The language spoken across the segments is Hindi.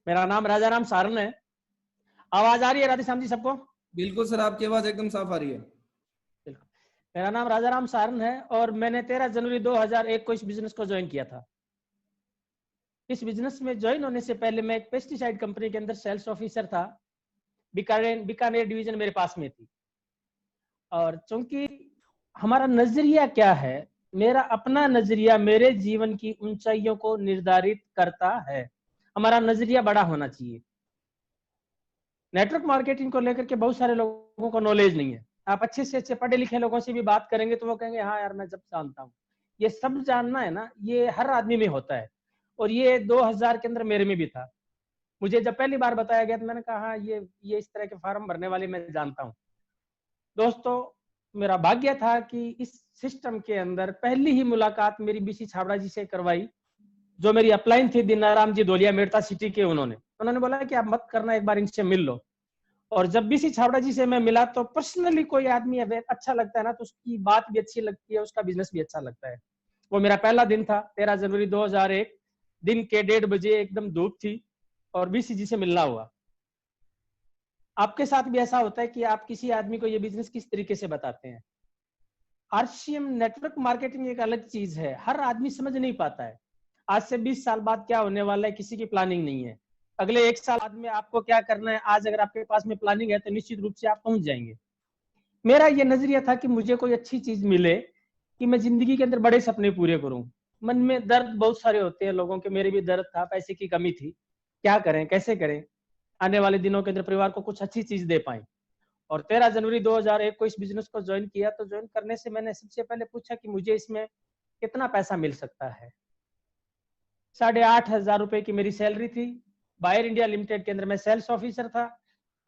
मेरा नाम राजाराम सारन है। आवाज आ रही है राधेश्याम जी सबको? बिल्कुल सर, आपकी आवाज एकदम साफ आ रही है। बिल्कुल। मेरा नाम राजाराम सारन है और मैंने 13 जनवरी 2001 को इस बिजनेस को ज्वाइन किया था। इस बिजनेस में ज्वाइन होने से पहले मैं एक पेस्टिसाइड कंपनी के अंदर सेल्स ऑफिसर था। बीकानेर डिवीजन मेरे पास में थी। और चूंकि हमारा नजरिया क्या है, मेरा अपना नजरिया मेरे जीवन की ऊंचाइयों को निर्धारित करता है। हमारा नजरिया बड़ा होना चाहिए। नेटवर्क मार्केटिंग को लेकर के बहुत सारे लोगों को नॉलेज नहीं है। आप अच्छे से अच्छे पढ़े लिखे लोगों से भी बात करेंगे तो वो कहेंगे हाँ यार मैं सब जानता हूँ। ये सब जानना है ना, ये हर आदमी में होता है। और ये 2000 के अंदर मेरे में भी था। मुझे जब पहली बार बताया गया तो मैंने कहा हाँ ये इस तरह के फॉर्म भरने वाले मैं जानता हूँ। दोस्तों, मेरा भाग्य था कि इस सिस्टम के अंदर पहली ही मुलाकात मेरी बीसी छाबड़ा जी से करवाई। जो मेरी अपलाइन थी दीनाराम जी धोलिया मेड़ता सिटी के, उन्होंने बोला कि आप मत करना, एक बार इनसे मिल लो। और जब बीसी छाबड़ा जी से मैं मिला तो पर्सनली कोई आदमी अच्छा लगता है ना, तो उसकी बात भी अच्छी लगती है, उसका बिजनेस भी अच्छा लगता है। वो मेरा पहला दिन था 13 जनवरी 2001। दिन के 1:30 एकदम धूप थी और बीसी जी से मिलना हुआ। आपके साथ भी ऐसा होता है कि आप किसी आदमी को ये बिजनेस किस तरीके से बताते हैं? आरसीएम नेटवर्क मार्केटिंग एक अलग चीज है, हर आदमी समझ नहीं पाता है। आज से 20 साल बाद क्या होने वाला है किसी की प्लानिंग नहीं है। अगले 1 साल बाद में आपको क्या करना है, आज अगर आपके पास में प्लानिंग है तो निश्चित रूप से आप पहुंच जाएंगे। मेरा ये नजरिया था कि मुझे कोई अच्छी चीज मिले कि मैं जिंदगी के अंदर बड़े सपने पूरे करूं। मन में दर्द बहुत सारे होते हैं लोगों के, मेरे भी दर्द था, पैसे की कमी थी, क्या करें कैसे करें आने वाले दिनों के अंदर परिवार को कुछ अच्छी चीज दे पाए। और 13 जनवरी 2001 को इस बिजनेस को ज्वाइन किया। तो ज्वाइन करने से मैंने सबसे पहले पूछा कि मुझे इसमें कितना पैसा मिल सकता है। 8,500 रुपए की मेरी सैलरी थी। बायर इंडिया लिमिटेड के अंदर मैं सेल्स ऑफिसर था।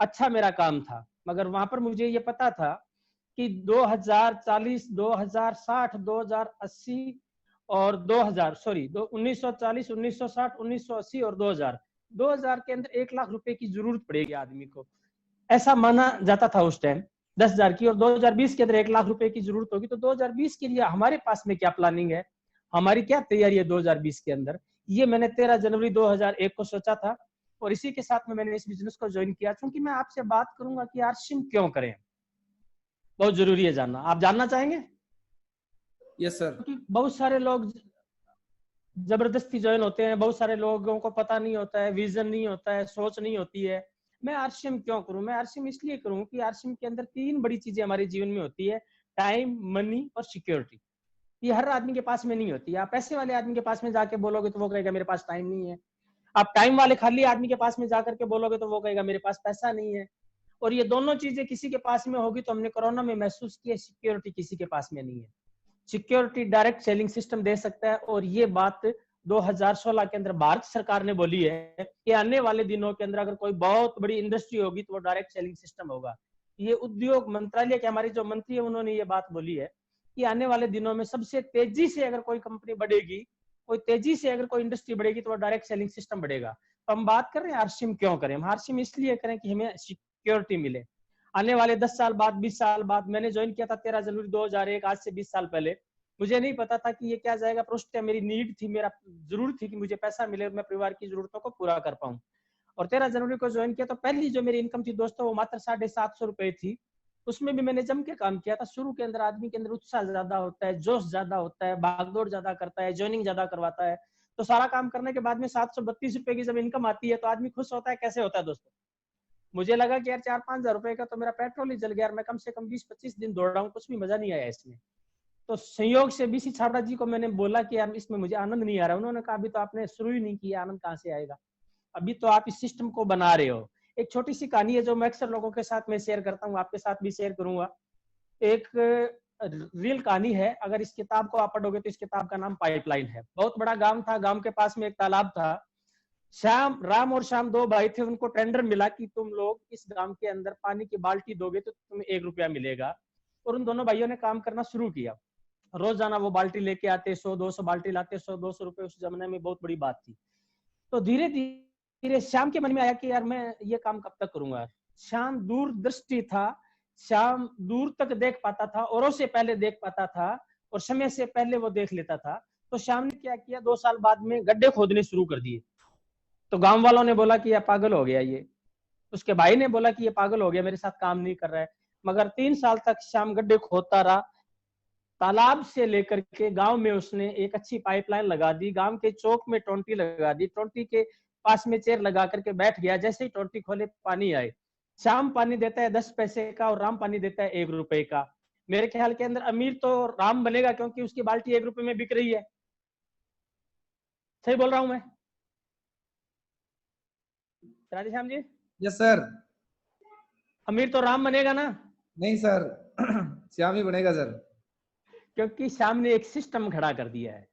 अच्छा मेरा काम था, मगर वहां पर मुझे ये पता था कि 2040, 2060, 2080 और 2000 सॉरी 1940, 1960, 1980 और 2000 के अंदर 1 लाख रुपए की जरूरत पड़ेगी आदमी को, ऐसा माना जाता था उस टाइम। 10,000 की, और 2020 के अंदर 1 लाख रुपए की जरूरत होगी। तो 2020 के लिए हमारे पास में क्या प्लानिंग है, हमारी क्या तैयारी है 2020 के अंदर, ये मैंने 13 जनवरी 2001 को सोचा था। और इसी के साथ में मैंने इस बिजनेस को ज्वाइन किया। क्योंकि मैं आपसे बात करूंगा कि आरसिम क्यों करें, बहुत जरूरी है जानना। आप जानना चाहेंगे? Yes sir. क्योंकि बहुत सारे लोग जबरदस्ती ज्वाइन होते हैं, बहुत सारे लोगों को पता नहीं होता है, विजन नहीं होता है, सोच नहीं होती है। मैं आरसीएम क्यों करूं? मैं आरसीएम इसलिए करूं कि आरसीएम के अंदर 3 बड़ी चीजें हमारे जीवन में होती है: टाइम, मनी और सिक्योरिटी। ये हर आदमी के पास में नहीं होती। आप पैसे वाले आदमी के पास में जाके बोलोगे तो वो कहेगा मेरे पास टाइम नहीं है। आप टाइम वाले खाली आदमी के पास में जाकर के बोलोगे तो वो कहेगा मेरे पास पैसा नहीं है। और ये दोनों चीजें किसी के पास में होगी तो हमने कोरोना में महसूस किया, सिक्योरिटी किसी के पास में नहीं है। सिक्योरिटी डायरेक्ट सेलिंग सिस्टम दे सकता है। और ये बात 2016 के अंदर भारत सरकार ने बोली है कि आने वाले दिनों के अंदर अगर कोई बहुत बड़ी इंडस्ट्री होगी तो वो डायरेक्ट सेलिंग सिस्टम होगा। ये उद्योग मंत्रालय के हमारे जो मंत्री है उन्होंने ये बात बोली है कि आने वाले दिनों में सबसे तेजी से अगर कोई कंपनी बढ़ेगी, कोई तेजी से अगर कोई इंडस्ट्री बढ़ेगी तो वो डायरेक्ट सेलिंग सिस्टम बढ़ेगा। तो हम बात कर रहे हैं आरसीएम क्यों करें? हम आरसीएम इसलिए करें कि हमें सिक्योरिटी मिले। आने वाले 10 साल बाद, 20 साल बाद, मैंने ज्वाइन किया था 13 जनवरी 2001, आज से 20 साल पहले। मुझे नहीं पता था कि ये क्या जाएगा, पर उस टाइम मेरी नीड थी, मेरा जरूरत थी कि मुझे पैसा मिले और मैं परिवार की जरूरतों को पूरा कर पाऊं। और 13 जनवरी को ज्वाइन किया तो पहली जो मेरी इनकम थी दोस्तों वो मात्र 750 रुपए थी। उसमें भी मैंने जम के काम किया था। शुरू के अंदर आदमी के अंदर उत्साह ज्यादा होता है, जोश ज्यादा होता है, भागदौड़ ज्यादा करता है, ज्वाइनिंग ज्यादा करवाता है। तो सारा काम करने के बाद में 732 रुपए की जब इनकम आती है तो आदमी खुश होता है। कैसे होता है दोस्तों? मुझे लगा कि यार 4-5 हजार रुपए का तो मेरा पेट्रोल ही जल गया, मैं कम से कम 20-25 दिन दौड़ रहा हूँ, कुछ भी मजा नहीं आया इसमें। तो संयोग से बीसी छाबड़ा जी को मैंने बोला कि यार इसमें मुझे आनंद नहीं आ रहा। उन्होंने कहा अभी तो आपने शुरू ही नहीं किया, आनंद कहाँ से आएगा, अभी तो आप इस सिस्टम को बना रहे हो। एक छोटी सी कहानी है जो मैं अक्सर लोगों के साथ में शेयर करता हूँ, आपके साथ भी शेयर करूंगा। एक रियल कहानी है। अगर इस किताब को आप पढ़ोगे तो इस किताब का नाम पाइपलाइन है। बहुत बड़ा गांव था, गांव के पास में एक तालाब था। राम और श्याम 2 भाई थे। उनको टेंडर मिला कि तुम लोग इस गांव के अंदर पानी की बाल्टी दोगे तो तुम्हें 1 रुपया मिलेगा। और उन दोनों भाइयों ने काम करना शुरू किया। रोजाना वो बाल्टी लेके आते, 100-200 बाल्टी लाते, 100-200 रुपए उस जमाने में बहुत बड़ी बात थी। तो धीरे धीरे श्याम के मन में आया कि यार मैं ये काम कब तक करूंगा। श्याम दूरदृष्टि था, श्याम दूर तक देख पाता था, औरों से पहले देख पाता था और समय से पहले वो देख लेता था। तो श्याम ने क्या किया, 2 साल बाद में गड्ढे खोदने शुरू कर दिए। तो गांव वालों ने बोला कि ये पागल हो गया, ये उसके भाई ने बोला कि ये पागल हो गया, मेरे साथ काम नहीं कर रहा है। मगर 3 साल तक श्याम गड्ढे खोदता रहा। तालाब से लेकर के गांव में उसने एक अच्छी पाइपलाइन लगा दी, गांव के चौक में टोंटी लगा दी, टोंटी के पास में चेयर लगा करके बैठ गया। जैसे ही टोंटी खोले पानी आए। श्याम पानी देता है 10 पैसे का और राम पानी देता है 1 रुपए का। मेरे ख्याल के अंदर अमीर तो राम बनेगा क्योंकि उसकी बाल्टी 1 रुपए में बिक रही है। सही बोल रहा हूं मैं राधेश्याम जी? Yes sir. अमीर तो राम बनेगा ना? नहीं सर, श्याम ही बनेगा सर। क्योंकि श्याम ने एक सिस्टम खड़ा कर दिया है।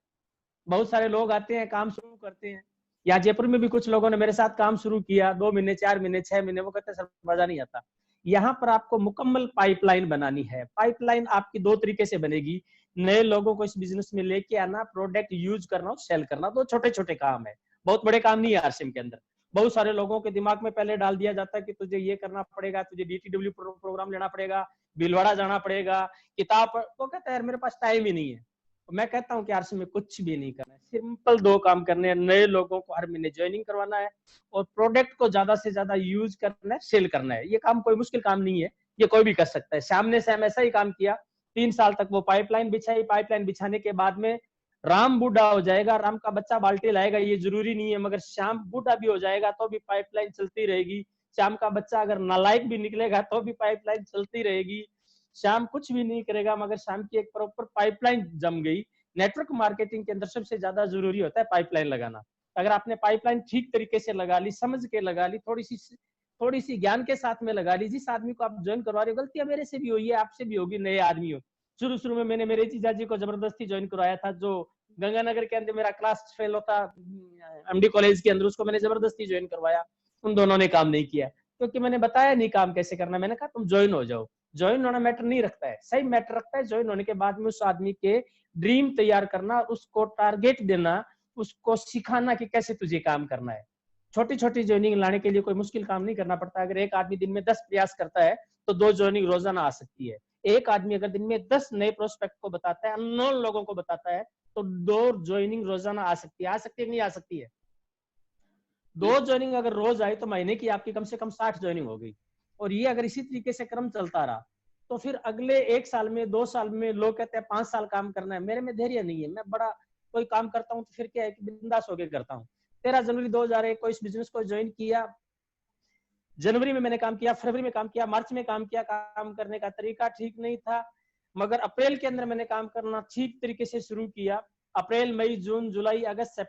बहुत सारे लोग आते हैं, काम शुरू करते हैं। या जयपुर में भी कुछ लोगों ने मेरे साथ काम शुरू किया, 2 महीने 4 महीने 6 महीने, वो कहते हैं सर मजा नहीं आता। यहाँ पर आपको मुकम्मल पाइपलाइन बनानी है। पाइपलाइन आपकी 2 तरीके से बनेगी। नए लोगों को इस बिजनेस में लेके आना, प्रोडक्ट यूज करना और सेल करना। 2 छोटे छोटे काम है, बहुत बड़े काम नहीं है आरसीएम के अंदर। बहुत सारे लोगों के दिमाग में पहले डाल दिया जाता है कि तुझे ये करना पड़ेगा, तुझे डीटीडब्ल्यू प्रोग्राम लेना पड़ेगा, भीलवाड़ा जाना पड़ेगा, किताब। वो कहता है यार मेरे पास टाइम ही नहीं है। मैं कहता हूँ कि आरसीएम में कुछ भी नहीं करना है, सिंपल 2 काम करने हैं। नए लोगों को हर महीने ज्वाइनिंग करवाना है और प्रोडक्ट को ज्यादा से ज्यादा यूज करना है, सेल करना है। ये काम कोई मुश्किल काम नहीं है, ये कोई भी कर सकता है। श्याम ने सैम ऐसा ही काम किया। 3 साल तक वो पाइपलाइन बिछाई। पाइपलाइन बिछाने के बाद में राम बूढ़ा हो जाएगा, राम का बच्चा बाल्टी लाएगा, ये जरूरी नहीं है। मगर श्याम बूढ़ा भी हो जाएगा तो भी पाइपलाइन चलती रहेगी। श्याम का बच्चा अगर नालायक भी निकलेगा तो भी पाइपलाइन चलती रहेगी। श्याम कुछ भी नहीं करेगा मगर श्याम की एक प्रॉपर पाइपलाइन जम गई। नेटवर्क मार्केटिंग के अंदर सबसे ज्यादा जरूरी होता है पाइपलाइन लगाना। अगर आपने पाइपलाइन ठीक तरीके से लगा ली, समझ के लगा ली, थोड़ी सी ज्ञान के साथ में लगा ली। जिस आदमी को आप ज्वाइन करवा रहे हो, गलतियां मेरे से भी हुई है, आपसे भी होगी, नए आदमी हो। शुरू में मैंने मेरे जीजा जी को जबरदस्ती ज्वाइन करवाया था, जो गंगानगर के अंदर मेरा क्लास फेल होता एमडी कॉलेज के अंदर, उसको मैंने जबरदस्ती ज्वाइन करवाया। उन दोनों ने काम नहीं किया क्योंकि मैंने बताया नहीं काम कैसे करना। मैंने कहा तुम ज्वाइन हो जाओ। ज्वाइन होना मैटर नहीं रखता है, सही मैटर रखता है ज्वाइन होने के बाद में उस आदमी के ड्रीम तैयार करना, उसको टारगेट देना, उसको सिखाना कि कैसे तुझे काम करना है। छोटी छोटी ज्वाइनिंग लाने के लिए कोई मुश्किल काम नहीं करना पड़ता। अगर एक आदमी दिन में 10 प्रयास करता है तो 2 ज्वाइनिंग रोजाना आ सकती है। एक आदमी अगर दिन में 10 नए प्रोस्पेक्ट को बताता है, अननोन लोगों को बताता है, तो 2 ज्वाइनिंग रोजाना आ सकती है। आ सकती है नहीं आ सकती है? 2 ज्वाइनिंग अगर रोज आए तो महीने की आपकी कम से कम 60 ज्वाइनिंग हो गई। और ये अगर इसी तरीके से क्रम चलता रहा तो फिर अगले 1 साल में 2 साल में लोग कहते हैं 5 साल काम करना है। मेरे में धैर्य नहीं है। मैं बड़ा कोई काम करता हूँ तो फिर क्या है कि बिंदास होकर करता हूँ। 13 जनवरी 2001 को इस बिजनेस को ज्वाइन किया। जनवरी में मैंने काम किया, फरवरी में काम किया, मार्च में काम किया। काम करने का तरीका ठीक नहीं था मगर अप्रैल के अंदर मैंने काम करना ठीक तरीके से शुरू किया। अप्रैल, मई, जून, जुलाई, अगस्त,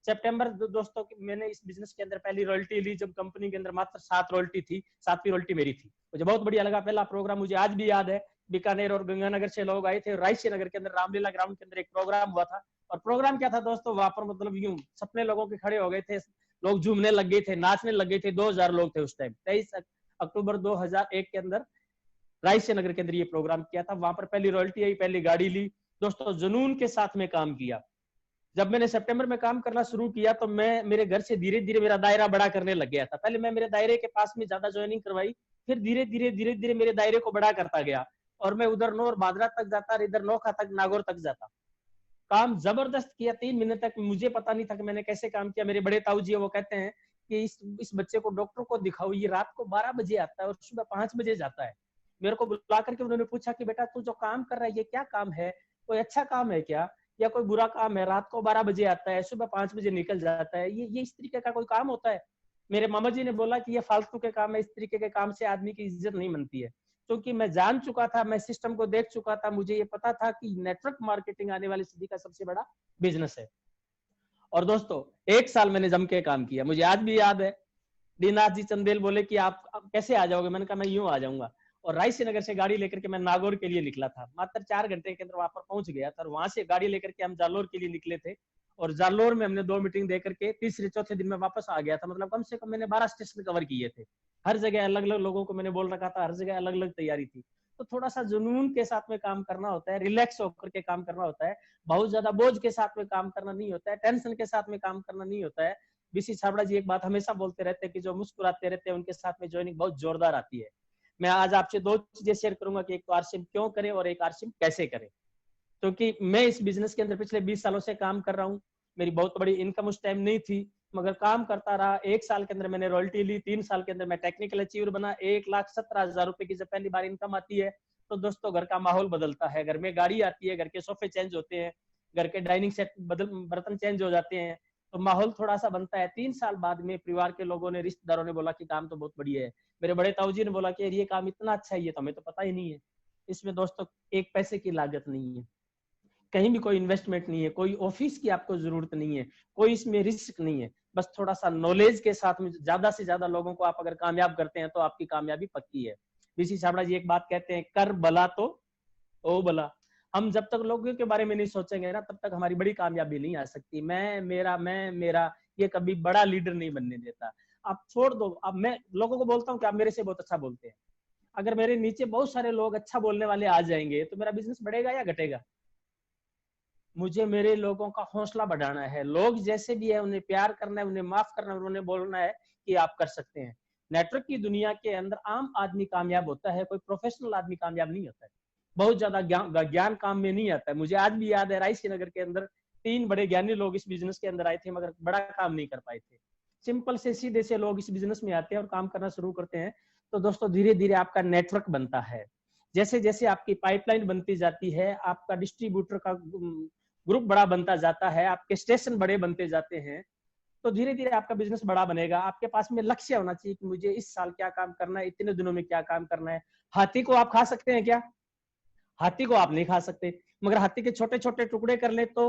सितंबर दोस्तों मैंने इस बिजनेस के अंदर पहली रॉयल्टी ली जब कंपनी के अंदर मात्र 7 रॉयल्टी थी। 7वीं रॉयल्टी मेरी थी। मुझे बहुत बढ़िया लगा। पहला प्रोग्राम मुझे आज भी याद है। बीकानेर और गंगानगर से लोग आए थे। रायसी नगर के अंदर रामलीला ग्राउंड के अंदर एक प्रोग्राम हुआ था। और प्रोग्राम क्या था दोस्तों, वहां पर मतलब यूं सपने लोगों के खड़े हो गए थे, लोग झूमने लग गए थे, नाचने लग गए थे। 2000 लोग थे उस टाइम। 23 अक्टूबर 2001 के अंदर रायसी नगर के अंदर ये प्रोग्राम किया था। वहां पर पहली रॉयल्टी आई, पहली गाड़ी ली। दोस्तों जुनून के साथ में काम किया। जब मैंने सितंबर में काम करना शुरू किया तो मैं मेरे घर से धीरे धीरे मेरा दायरा बड़ा करने लग गया था। पहले मैं मेरे दायरे के पास में ज्यादा ज्वाइनिंग करवाई, फिर धीरे धीरे मेरे दायरे को बड़ा करता गया और मैं उधर नौर बादरा तक जाता, इधर नोखा तक, नागौर तक जाता। काम जबरदस्त किया। 3 महीने तक मुझे पता नहीं था कि मैंने कैसे काम किया। मेरे बड़े ताऊ जी वो कहते हैं कि इस बच्चे को डॉक्टर को दिखाओ, ये रात को 12 बजे आता है और सुबह 5 बजे जाता है। मेरे को बुला करके उन्होंने पूछा कि बेटा तू जो काम कर रहा है ये क्या काम है, कोई अच्छा काम है क्या या कोई बुरा काम है? रात को 12 बजे आता है, सुबह 5 बजे निकल जाता है, ये इस तरीके का कोई काम होता है? मेरे मामा जी ने बोला कि ये फालतू के काम है, इस तरीके के काम से आदमी की इज्जत नहीं बनती है। क्योंकि मैं जान चुका था, मैं सिस्टम को देख चुका था, मुझे ये पता था कि नेटवर्क मार्केटिंग आने वाली सदी का सबसे बड़ा बिजनेस है। और दोस्तों 1 साल मैंने जम के काम किया। मुझे आज भी याद है, दीनाथ जी चंदेल बोले कि आप कैसे आ जाओगे? मैंने कहा मैं यूं आ जाऊंगा। और रायसी नगर से गाड़ी लेकर के मैं नागौर के लिए निकला था। मात्र 4 घंटे के अंदर वहां पर पहुंच गया था। और वहां से गाड़ी लेकर के हम जालोर के लिए निकले थे और जालोर में हमने 2 मीटिंग दे करके तीसरे चौथे दिन में वापस आ गया था। मतलब कम से कम मैंने 12 स्टेशन कवर किए थे। हर जगह अलग अलग लोगों को मैंने बोल रखा था, हर जगह अलग अलग तैयारी थी। तो थोड़ा सा जुनून के साथ में काम करना होता है, रिलैक्स होकर के काम करना होता है। बहुत ज्यादा बोझ के साथ में काम करना नहीं होता है, टेंशन के साथ में काम करना नहीं होता है। बीसी छाबड़ा जी एक बात हमेशा बोलते रहते हैं कि जो मुस्कुराते रहते हैं उनके साथ में ज्वाइनिंग बहुत जोरदार आती है। मैं आज आपसे 2 चीजें शेयर करूंगा कि एक तो आरसीएम क्यों करें और एक आरसीएम कैसे करें। क्योंकि मैं इस बिजनेस के अंदर पिछले 20 सालों से काम कर रहा हूँ। मेरी बहुत बड़ी इनकम उस टाइम नहीं थी। मगर काम करता रहा। 1 साल के अंदर मैंने रॉयल्टी ली, 3 साल के अंदर मैं टेक्निकल अचीवर बना। 1,17,000 रुपए की जब पहली बार इनकम आती है तो दोस्तों घर का माहौल बदलता है। घर में गाड़ी आती है, घर के सोफे चेंज होते हैं, घर के डाइनिंग सेट बदल, बर्तन चेंज हो जाते हैं, तो माहौल थोड़ा सा बनता है। 3 साल बाद में परिवार के लोगों ने, रिश्तेदारों ने बोला कि काम तो बहुत बढ़िया है। मेरे बड़े ताऊजी ने बोला कि ये काम इतना अच्छा है, ये तो हमें तो पता ही नहीं है। इसमें दोस्तों एक पैसे की लागत नहीं है, कहीं भी कोई इन्वेस्टमेंट नहीं है, कोई ऑफिस की आपको जरूरत नहीं है, कोई इसमें रिस्क नहीं है। बस थोड़ा सा नॉलेज के साथ में ज्यादा से ज्यादा लोगों को आप अगर कामयाब करते हैं तो आपकी कामयाबी पक्की है। बीसी छाबड़ा जी एक बात कहते हैं, कर भला तो ओ भला। हम जब तक लोगों के बारे में नहीं सोचेंगे ना, तब तक हमारी बड़ी कामयाबी नहीं आ सकती। मैं मेरा ये कभी बड़ा लीडर नहीं बनने देता। आप छोड़ दो। अब मैं लोगों को बोलता हूँ कि आप मेरे से बहुत अच्छा बोलते हैं। अगर मेरे नीचे बहुत सारे लोग अच्छा बोलने वाले आ जाएंगे तो मेरा बिजनेस बढ़ेगा या घटेगा? मुझे मेरे लोगों का हौसला बढ़ाना है। लोग जैसे भी है उन्हें प्यार करना है, उन्हें माफ करना है, उन्हें बोलना है कि आप कर सकते हैं। नेटवर्क की दुनिया के अंदर आम आदमी कामयाब होता है, कोई प्रोफेशनल आदमी कामयाब नहीं होता है। बहुत ज्यादा ज्ञान काम में नहीं आता है। मुझे आज भी याद है, रायसी नगर के अंदर 3 बड़े ज्ञानी लोग इस बिजनेस के अंदर आए थे, मगर बड़ा काम नहीं कर पाए थे। सिंपल से सीधे से लोग इस बिजनेस में आते हैं और काम करना शुरू करते हैं। तो दोस्तों धीरे धीरे आपका नेटवर्क बनता है। जैसे जैसे आपकी पाइपलाइन बनती जाती है, आपका डिस्ट्रीब्यूटर का ग्रुप बड़ा बनता जाता है, आपके स्टेशन बड़े बनते जाते हैं, तो धीरे धीरे आपका बिजनेस बड़ा बनेगा। आपके पास में लक्ष्य होना चाहिए कि मुझे इस साल क्या काम करना है, इतने दिनों में क्या काम करना है। हाथी को आप खा सकते हैं क्या? हाथी को आप नहीं खा सकते, मगर हाथी के छोटे छोटे टुकड़े कर ले तो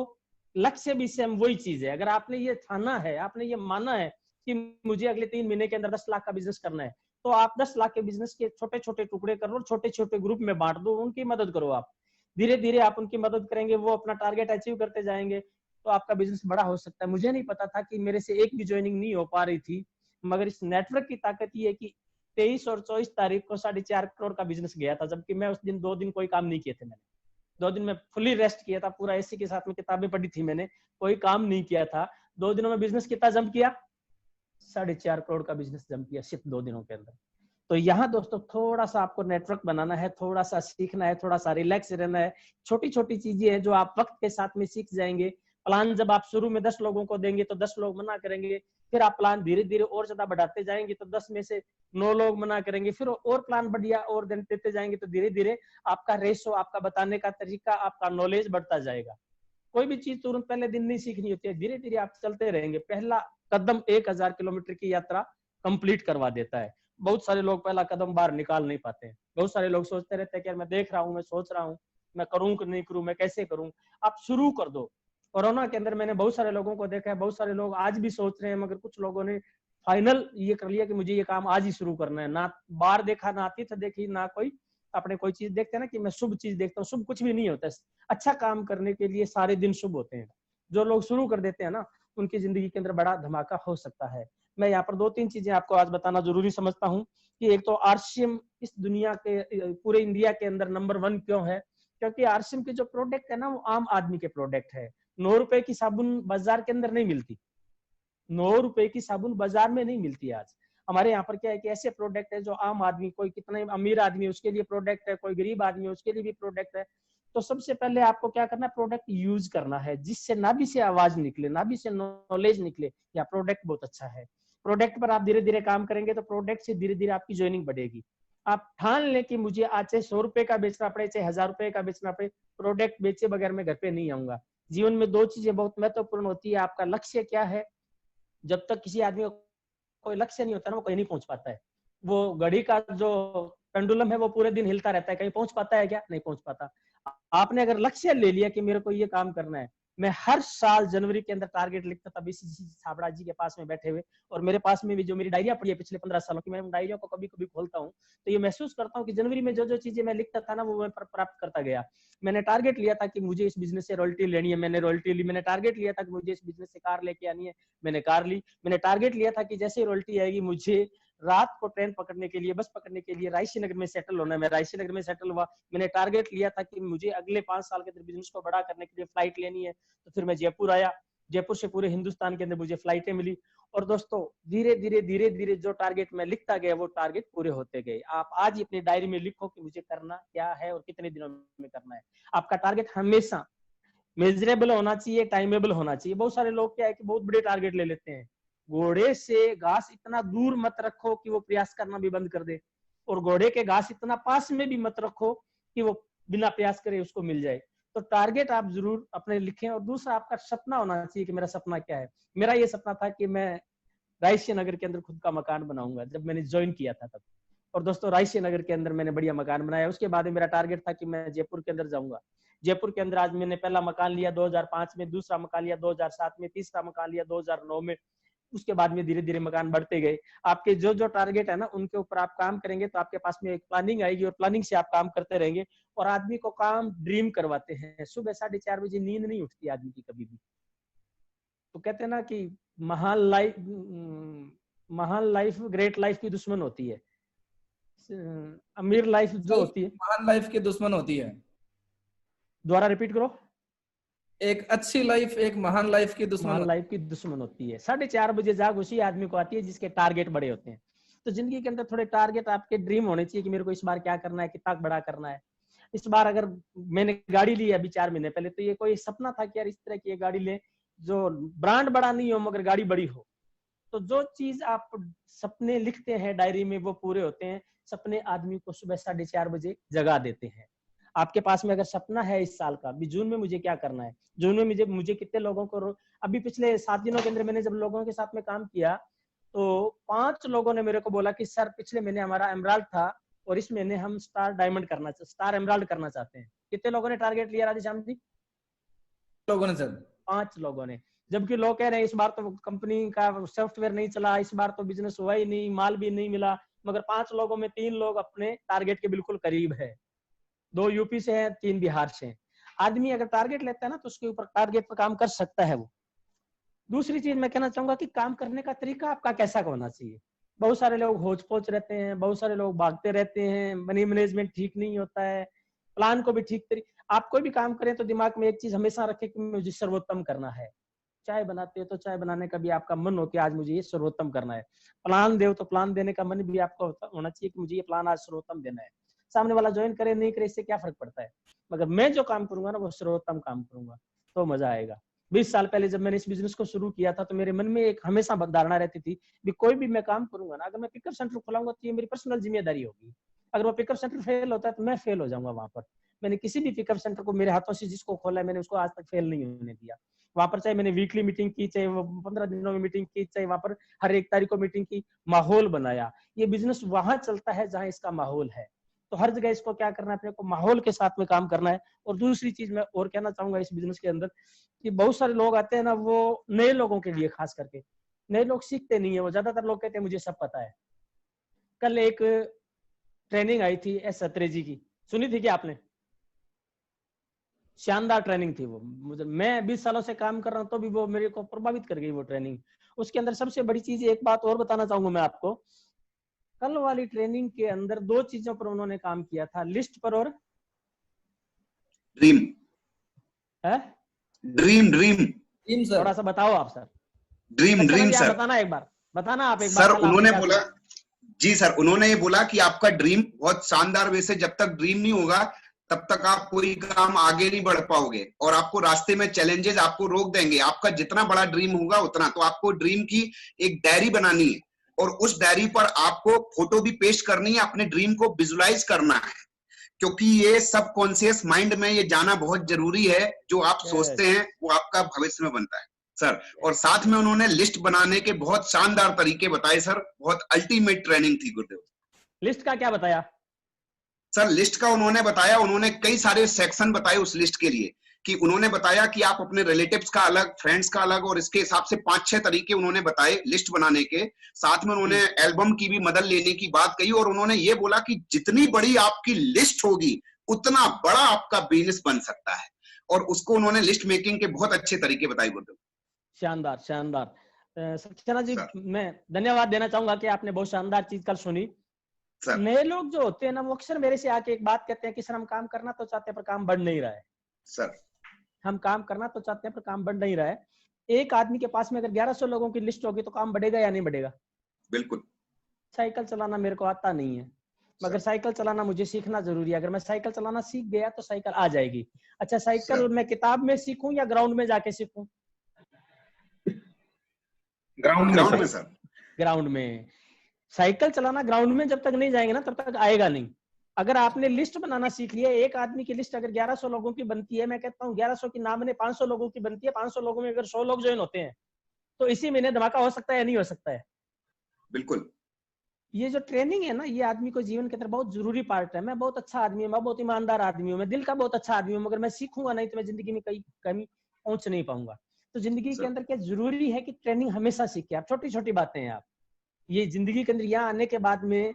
लक्ष्य भी सेम वही चीज है। अगर आपने ये ठाना है, आपने ये माना है कि मुझे अगले 3 महीने के अंदर 10 लाख का बिजनेस करना है, तो आप 10 लाख के बिजनेस के छोटे छोटे टुकड़े करो, छोटे छोटे ग्रुप में बांट दो, उनकी मदद करो। आप धीरे धीरे आप उनकी मदद करेंगे, वो अपना टारगेट अचीव करते जाएंगे, तो आपका बिजनेस बड़ा हो सकता है। मुझे नहीं पता था कि मेरे से एक भी ज्वाइनिंग नहीं हो पा रही थी, मगर इस नेटवर्क की ताकत ये है कि 23 और 24 तारीख को 4.5 करोड़ का बिजनेस गया था, जबकि मैं उस दिन 2 दिन कोई काम नहीं किए थे। मैंने 2 दिन में फुली रेस्ट किया था, पूरा एसी के साथ में किताबें पढ़ी थी, मैंने कोई काम नहीं किया था। 2 दिनों में बिजनेस कितना जम किया? 4.5 करोड़ का बिजनेस जम किया सिर्फ 2 दिनों के अंदर। तो यहाँ दोस्तों थोड़ा सा आपको नेटवर्क बनाना है, थोड़ा सा सीखना है, थोड़ा सा रिलैक्स रहना है। छोटी छोटी चीजें हैं जो आप वक्त के साथ में सीख जाएंगे। प्लान जब आप शुरू में 10 लोगों को देंगे तो 10 लोग मना करेंगे, फिर आप प्लान धीरे धीरे और ज्यादा बढ़ाते जाएंगे तो 10 में से 9 लोग मना करेंगे, फिर और प्लान बढ़िया और देते जाएंगे, तो धीरे धीरे आपका रेशो, आपका बताने का तरीका, आपका नॉलेज बढ़ता जाएगा। कोई भी चीज तुरंत पहले दिन नहीं सीखनी होती है, धीरे धीरे आप चलते रहेंगे। पहला कदम 1000 किलोमीटर की यात्रा कंप्लीट करवा देता है। बहुत सारे लोग पहला कदम बाहर निकाल नहीं पाते हैं। बहुत सारे लोग सोचते रहते हैं कि यार मैं देख रहा हूँ, मैं सोच रहा हूँ, मैं करूँ कि नहीं करूँ, मैं कैसे करूँ। आप शुरू कर दो। कोरोना के अंदर मैंने बहुत सारे लोगों को देखा है, बहुत सारे लोग आज भी सोच रहे हैं, मगर कुछ लोगों ने फाइनल ये कर लिया कि मुझे ये काम आज ही शुरू करना है। ना बाहर देखा, ना आतिथ्य देखी, ना कोई अपने कोई चीज देखते हैं ना कि मैं शुभ चीज देखता हूँ। शुभ कुछ भी नहीं होता है। अच्छा काम करने के लिए सारे दिन शुभ होते हैं। जो लोग शुरू कर देते हैं ना, उनकी जिंदगी के अंदर बड़ा धमाका हो सकता है। मैं यहाँ पर 2-3 चीजें आपको आज बताना जरूरी समझता हूँ कि एक तो आरसीएम इस दुनिया के, पूरे इंडिया के अंदर नंबर 1 क्यों है? क्योंकि आरसीएम के जो प्रोडक्ट है ना, वो आम आदमी के प्रोडक्ट है। 9 रुपए की साबुन बाजार के अंदर नहीं मिलती। 9 रुपए की साबुन बाजार में नहीं मिलती आज। हमारे यहाँ पर क्या है कि ऐसे प्रोडक्ट है जो आम आदमी, कोई कितना अमीर आदमी है उसके लिए प्रोडक्ट है, कोई गरीब आदमी है उसके लिए भी प्रोडक्ट है। तो सबसे पहले आपको क्या करना है? प्रोडक्ट यूज करना है, जिससे नाभि से आवाज निकले, नाभि से नॉलेज निकले, या प्रोडक्ट बहुत अच्छा है। प्रोडक्ट पर आप धीरे धीरे काम करेंगे तो प्रोडक्ट से धीरे धीरे आपकी ज्वाइनिंग बढ़ेगी। आप ठान लें कि मुझे आज चाहे 100 रुपए का बेचना पड़े, चाहे 1000 रुपए का बेचना पड़े, प्रोडक्ट बेचे बगैर मैं घर पे नहीं आऊंगा। जीवन में 2 चीजें बहुत महत्वपूर्ण होती है। आपका लक्ष्य क्या है? जब तक किसी आदमी को कोई लक्ष्य नहीं होता ना, वो कहीं नहीं पहुंच पाता है। वो घड़ी का जो पेंडुलम है वो पूरे दिन हिलता रहता है, कहीं पहुंच पाता है क्या? नहीं पहुंच पाता। आपने अगर लक्ष्य ले लिया कि मेरे को ये काम करना है, मैं हर साल जनवरी के अंदर टारगेट लिखता था बीसी छाबड़ा जी के पास में बैठे हुए, और मेरे पास में भी जो मेरी डायरिया पड़ी है पिछले 15 सालों की, मैं उन डायरियों को कभी कभी खोलता हूँ तो ये महसूस करता हूँ कि जनवरी में जो जो चीजें मैं लिखता था ना, वो मैं प्राप्त करता गया। मैंने टारगेट लिया था कि मुझे इस बिजनेस से रॉयल्टी लेनी है, मैंने रॉयल्टी ली। मैंने टारगेट लिया था कि मुझे इस बिजनेस से कार लेके आनी है, मैंने कार ली। मैंने टारगेट लिया था कि जैसे ही रॉयल्टी आएगी मुझे रात को ट्रेन पकड़ने के लिए, बस पकड़ने के लिए रायसी नगर में सेटल होना है, मैं रायसी नगर में सेटल हुआ। मैंने टारगेट लिया था कि मुझे अगले 5 साल के अंदर बिजनेस को बड़ा करने के लिए फ्लाइट लेनी है, तो फिर मैं जयपुर आया। जयपुर से पूरे हिंदुस्तान के अंदर मुझे फ्लाइटें मिली। और दोस्तों धीरे धीरे धीरे धीरे जो टारगेट मैं लिखता गया, वो टारगेट पूरे होते गए। आप आज ही अपनी डायरी में लिखो कि मुझे करना क्या है और कितने दिनों में करना है। आपका टारगेट हमेशा मेजरेबल होना चाहिए, टाइमेबल होना चाहिए। बहुत सारे लोग क्या है कि बहुत बड़े टारगेट ले लेते हैं, घोड़े से घास इतना दूर मत रखो कि वो प्रयास करना भी बंद कर दे, और घोड़े के घास इतना पास में भी मत रखो कि वो बिना प्रयास करे उसको मिल जाए। तो टारगेट आप जरूर अपने लिखें। और दूसरा, आपका सपना होना चाहिए कि मेरा सपना क्या है। मेरा ये सपना था कि मैं रायसी नगर के अंदर खुद का मकान बनाऊंगा, जब मैंने ज्वाइन किया था तब। और दोस्तों, रायसी नगर के अंदर मैंने बढ़िया मकान बनाया। उसके बाद मेरा टारगेट था कि मैं जयपुर के अंदर जाऊंगा। जयपुर के अंदर आज मैंने पहला मकान लिया 2005 में, दूसरा मकान लिया 2007 में, तीसरा मकान लिया 2009 में। उसके बाद में धीरे धीरे मकान बढ़ते गए। आपके जो जो टारगेट है ना, उनके ऊपर आप काम करेंगे तो आपके पास में एक प्लानिंग आएगी, और प्लानिंग से आप काम करते रहेंगे। और आदमी को काम ड्रीम करवाते हैं। सुबह 4:30 बजे नींद नहीं उठती आदमी की कभी भी। तो कहते हैं ना कि महान लाइफ ग्रेट लाइफ की दुश्मन होती है। अमीर लाइफ जो होती है, महान लाइफ की दुश्मन होती है। दोबारा रिपीट करो। एक अच्छी लाइफ एक महान लाइफ की दुश्मन महान लाइफ की दुश्मन होती है। 4:30 बजे जाग उसी आदमी को आती है जिसके टारगेट बड़े होते हैं। तो जिंदगी के अंदर थोड़े टारगेट, आपके ड्रीम होने चाहिए कि मेरे को इस बार क्या करना है, कितना बड़ा करना है। इस बार अगर मैंने गाड़ी ली अभी 4 महीने पहले, तो ये कोई सपना था कि यार इस तरह की ये गाड़ी ले, जो ब्रांड बड़ा नहीं हो मगर गाड़ी बड़ी हो। तो जो चीज आप सपने लिखते हैं डायरी में, वो पूरे होते हैं। सपने आदमी को सुबह 4:30 बजे जगा देते हैं। आपके पास में अगर सपना है इस साल का भी, जून में मुझे क्या करना है, जून में मुझे कितने लोगों को, अभी पिछले 7 दिनों के अंदर मैंने जब लोगों के साथ में काम किया, तो 5 लोगों ने मेरे को बोला कि सर पिछले महीने हमारा एमराल्ड था और इस महीने हम स्टार डायमंड करना, स्टार एमराल्ड करना चाहते हैं। कितने लोगों ने टारगेट लिया राधेश्याम जी? लोगों ने सर। 5 लोगों ने। जबकि लोग कह रहे हैं इस बार तो कंपनी का सॉफ्टवेयर नहीं चला, इस बार तो बिजनेस हुआ ही नहीं, माल भी नहीं मिला। मगर 5 लोगों में 3 लोग अपने टारगेट के बिल्कुल करीब है। 2 यूपी से हैं, 3 बिहार से हैं। आदमी अगर टारगेट लेता है ना, तो उसके ऊपर टारगेट पर काम कर सकता है वो। दूसरी चीज मैं कहना चाहूंगा कि काम करने का तरीका आपका कैसा होना चाहिए। बहुत सारे लोग होच पोच रहते हैं, बहुत सारे लोग भागते रहते हैं, मनी मैनेजमेंट ठीक नहीं होता है, प्लान को भी ठीक आप कोई भी काम करें तो दिमाग में एक चीज हमेशा रखें कि मुझे सर्वोत्तम करना है। चाय बनाते हो तो चाय बनाने का भी आपका मन हो कि आज मुझे ये सर्वोत्तम करना है। प्लान दे तो प्लान देने का मन भी आपका होना चाहिए कि मुझे ये प्लान आज सर्वोत्तम देना है। सामने वाला ज्वाइन करे नहीं करे इससे क्या फर्क पड़ता है, मगर मैं जो काम करूंगा ना वो सर्वोत्तम काम करूंगा, तो मजा आएगा। 20 साल पहले जब मैंने इस बिजनेस को शुरू किया था, तो मेरे मन में एक हमेशा धारणा रहती थी कि कोई भी मैं काम करूंगा ना, अगर मैं पिकअप सेंटर खुलाऊंगा तो ये मेरी पर्सनल जिम्मेदारी होगी। अगर वो पिकअप सेंटर फेल होता है तो मैं फेल हो जाऊंगा वहां पर। मैंने किसी भी पिकअप सेंटर को मेरे हाथों से जिसको खोला है, मैंने उसको आज तक फेल नहीं होने दिया। वहां पर चाहे मैंने वीकली मीटिंग की, चाहे वो 15 दिनों में मीटिंग की, चाहे वहां पर हर 1 तारीख को मीटिंग की, माहौल बनाया। ये बिजनेस वहां चलता है जहां इसका माहौल है। तो हर जगह इसको क्या करना है, अपने को माहौल के साथ में काम करना है। और दूसरी चीज मैं और कहना चाहूंगा इस बिजनेस के अंदर, कि बहुत सारे लोग आते हैं ना, वो नए लोगों के लिए खास करके, नए लोग सीखते नहीं है। वो ज्यादातर लोग कहते हैं मुझे सब पता है। कल एक ट्रेनिंग आई थी एस सत्रेजी की, सुनी थी क्या आपने? शानदार ट्रेनिंग थी वो। मुझे, मैं 20 सालों से काम कर रहा हूं तो भी वो मेरे को प्रभावित कर गई वो ट्रेनिंग। उसके अंदर सबसे बड़ी चीज, एक बात और बताना चाहूंगा मैं आपको। कल वाली ट्रेनिंग के अंदर 2 चीजों पर उन्होंने काम किया था, लिस्ट पर और ड्रीम। है ड्रीम ड्रीम ड्रीम सर। थोड़ा सा बताओ आप sir. Dream dream sir sir. बताना एक बार, बताना आप एक बार। सर कल उन्होंने आपने बोला, जी सर, उन्होंने ये बोला कि आपका ड्रीम बहुत शानदार वे से, जब तक ड्रीम नहीं होगा तब तक आप कोई काम आगे नहीं बढ़ पाओगे, और आपको रास्ते में चैलेंजेस आपको रोक देंगे। आपका जितना बड़ा ड्रीम होगा उतना, तो आपको ड्रीम की एक डायरी बनानी है, और उस डायरी पर आपको फोटो भी पेस्ट करनी है, अपने ड्रीम को विजुलाइज करना है, क्योंकि ये सबकॉन्शियस माइंड में ये जाना बहुत जरूरी है। जो आप सोचते हैं वो आपका भविष्य में बनता है सर। और साथ में उन्होंने लिस्ट बनाने के बहुत शानदार तरीके बताए सर, बहुत अल्टीमेट ट्रेनिंग थी गुरुदेव। लिस्ट का क्या बताया सर? लिस्ट का उन्होंने बताया, उन्होंने कई सारे सेक्शन बताए उस लिस्ट के लिए, कि उन्होंने बताया कि आप अपने रिलेटिव्स का अलग, फ्रेंड्स का अलग, और इसके हिसाब से 5-6 तरीके उन्होंने बताए लिस्ट बनाने के। साथ में उन्होंने एल्बम की भी मदद लेने की बात कही, और उन्होंने ये बोला कि जितनी बड़ी आपकी लिस्ट होगी उतना बड़ा आपका बिजनेस बन सकता है, और उसको उन्होंने लिस्ट मेकिंग के बहुत अच्छे तरीके बताए गुरुदेव। शानदार शानदार। सक्सेना जी, मैं धन्यवाद देना चाहूंगा कि आपने बहुत शानदार चीज कल सुनी। नए लोग जो होते हैं ना, वो अक्सर मेरे से आके एक बात कहते हैं कि सर हम काम करना तो चाहते हैं पर काम बढ़ नहीं रहा है। सर हम काम करना तो चाहते हैं पर काम बढ़ नहीं रहा है। एक आदमी के पास में अगर 1100 लोगों की लिस्ट होगी तो काम बढ़ेगा या नहीं बढ़ेगा? बिल्कुल। साइकिल चलाना मेरे को आता नहीं है, मगर साइकिल चलाना मुझे सीखना जरूरी है। अगर मैं साइकिल चलाना सीख गया तो साइकिल आ जाएगी। अच्छा, साइकिल मैं किताब में सीखूं या ग्राउंड में जाके सीखूं? ग्राउंड में सर। ग्राउंड में साइकिल चलाना ग्राउंड में जब तक नहीं जाएंगे ना तब तक आएगा नहीं। अगर आपने लिस्ट बनाना सीख लिया, एक आदमी की लिस्ट अगर 1100 लोगों की बनती है, मैं कहता हूँ 1100 की ना बने 500 लोगों की बनती है, 500 लोगों में अगर 100 लोग ज्वाइन होते हैं तो इसी महीने धमाका हो सकता है या नहीं हो सकता है? बिल्कुल। ये जो ट्रेनिंग है ना, ये आदमी को जीवन के अंदर बहुत जरूरी पार्ट है। मैं बहुत अच्छा आदमी हूँ, मैं बहुत ईमानदार आदमी हूँ, मैं दिल का बहुत अच्छा आदमी हूँ, मगर मैं सीखूंगा नहीं तो मैं जिंदगी में कहीं पहुंच नहीं पाऊंगा। तो जिंदगी के अंदर क्या जरूरी है कि ट्रेनिंग हमेशा सीखे आप, छोटी छोटी बातें हैं आप। ये जिंदगी के अंदर यहाँ आने के बाद में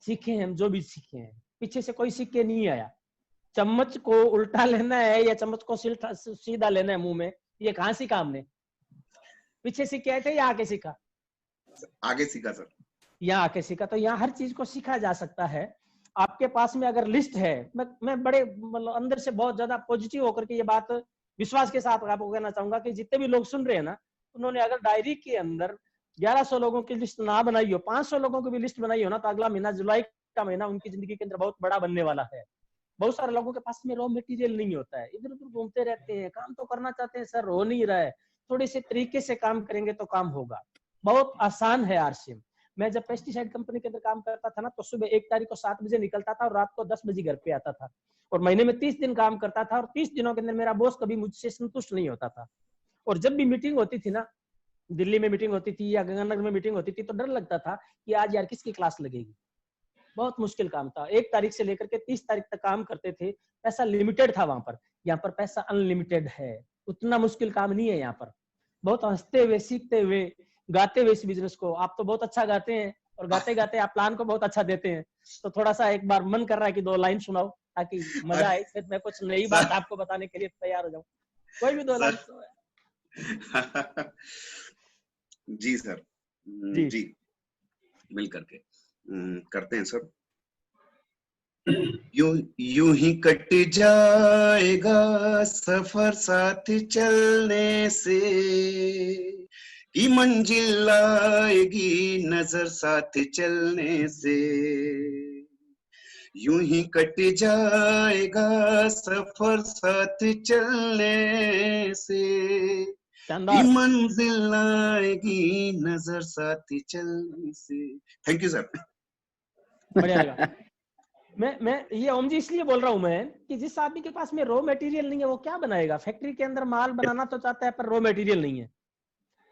सीखे हम जो भी सीखे हैं, पीछे से कोई सीख के नहीं आया। चम्मच को उल्टा लेना है या चम्मच को सीधा लेना है मुंह में, ये कहाँ सीखा हमने? पीछे सीख के आए थे या आके सीखा? आगे सीखा सर। यहाँ आके सीखा। तो यहाँ हर चीज को सीखा जा सकता है। आपके पास में अगर लिस्ट है, मैं बड़े मतलब अंदर से बहुत ज्यादा पॉजिटिव होकर के ये बात विश्वास के साथ आपको कहना चाहूंगा कि जितने भी लोग सुन रहे हैं ना, उन्होंने अगर डायरी के अंदर 1100 लोगों की लिस्ट ना बनाई हो, 500 लोगों की भी लिस्ट बनाई हो ना, तो अगला महीना जुलाई का महीना उनकी जिंदगी के अंदर बहुत बड़ा बनने वाला है। बहुत सारे लोगों के पास में रॉ मटेरियल नहीं होता है, इधर उधर घूमते रहते हैं, काम तो करना चाहते हैं सर, हो नहीं रहा है। थोड़े से तरीके से काम करेंगे तो काम होगा। बहुत आसान है आरसीएम। मैं जब पेस्टिसाइड कंपनी के अंदर काम करता था ना, तो सुबह 1 तारीख को 7 बजे निकलता था और रात को 10 बजे घर पे आता था, और महीने में 30 दिन काम करता था, और 30 दिनों के अंदर मेरा बॉस कभी मुझसे संतुष्ट नहीं होता था। और जब भी मीटिंग होती थी ना, दिल्ली में मीटिंग होती थी या गंगानगर में मीटिंग होती थी, तो डर लगता था कि आज यार किसकी क्लास लगेगी। बहुत मुश्किल काम था। 1 तारीख से लेकर के 30 तारीख तक काम करते थे। पैसा लिमिटेड था वहां पर, यहाँ पर पैसा अनलिमिटेड है। उतना मुश्किल काम नहीं है यहाँ पर। बहुत हंसते हुए, सीखते हुए, गाते हुए इस बिजनेस को। आप तो बहुत अच्छा गाते हैं और गाते गाते आप प्लान को बहुत अच्छा देते हैं। तो थोड़ा सा एक बार मन कर रहा है कि 2 लाइन सुनाओ ताकि मजा आए, फिर मैं कुछ नई बात आपको बताने के लिए तैयार हो जाऊं। कोई भी 2 लाइन। जी सर। जी मिल करके करते हैं सर। यूं ही कट जाएगा सफर साथ चलने से, कि मंजिल आएगी नजर साथ चलने से। यूं ही कट जाएगा सफर साथ चलने से, कि मंजिल आएगी नजर साथ चलने से। Thank you sir. बढ़िया लगा। मैं ये ओम जी इसलिए बोल रहा हूं मैं कि जिस आदमी के पास में रॉ मटेरियल नहीं है वो क्या बनाएगा? फैक्ट्री के अंदर माल बनाना तो चाहता है पर रॉ मटेरियल नहीं है।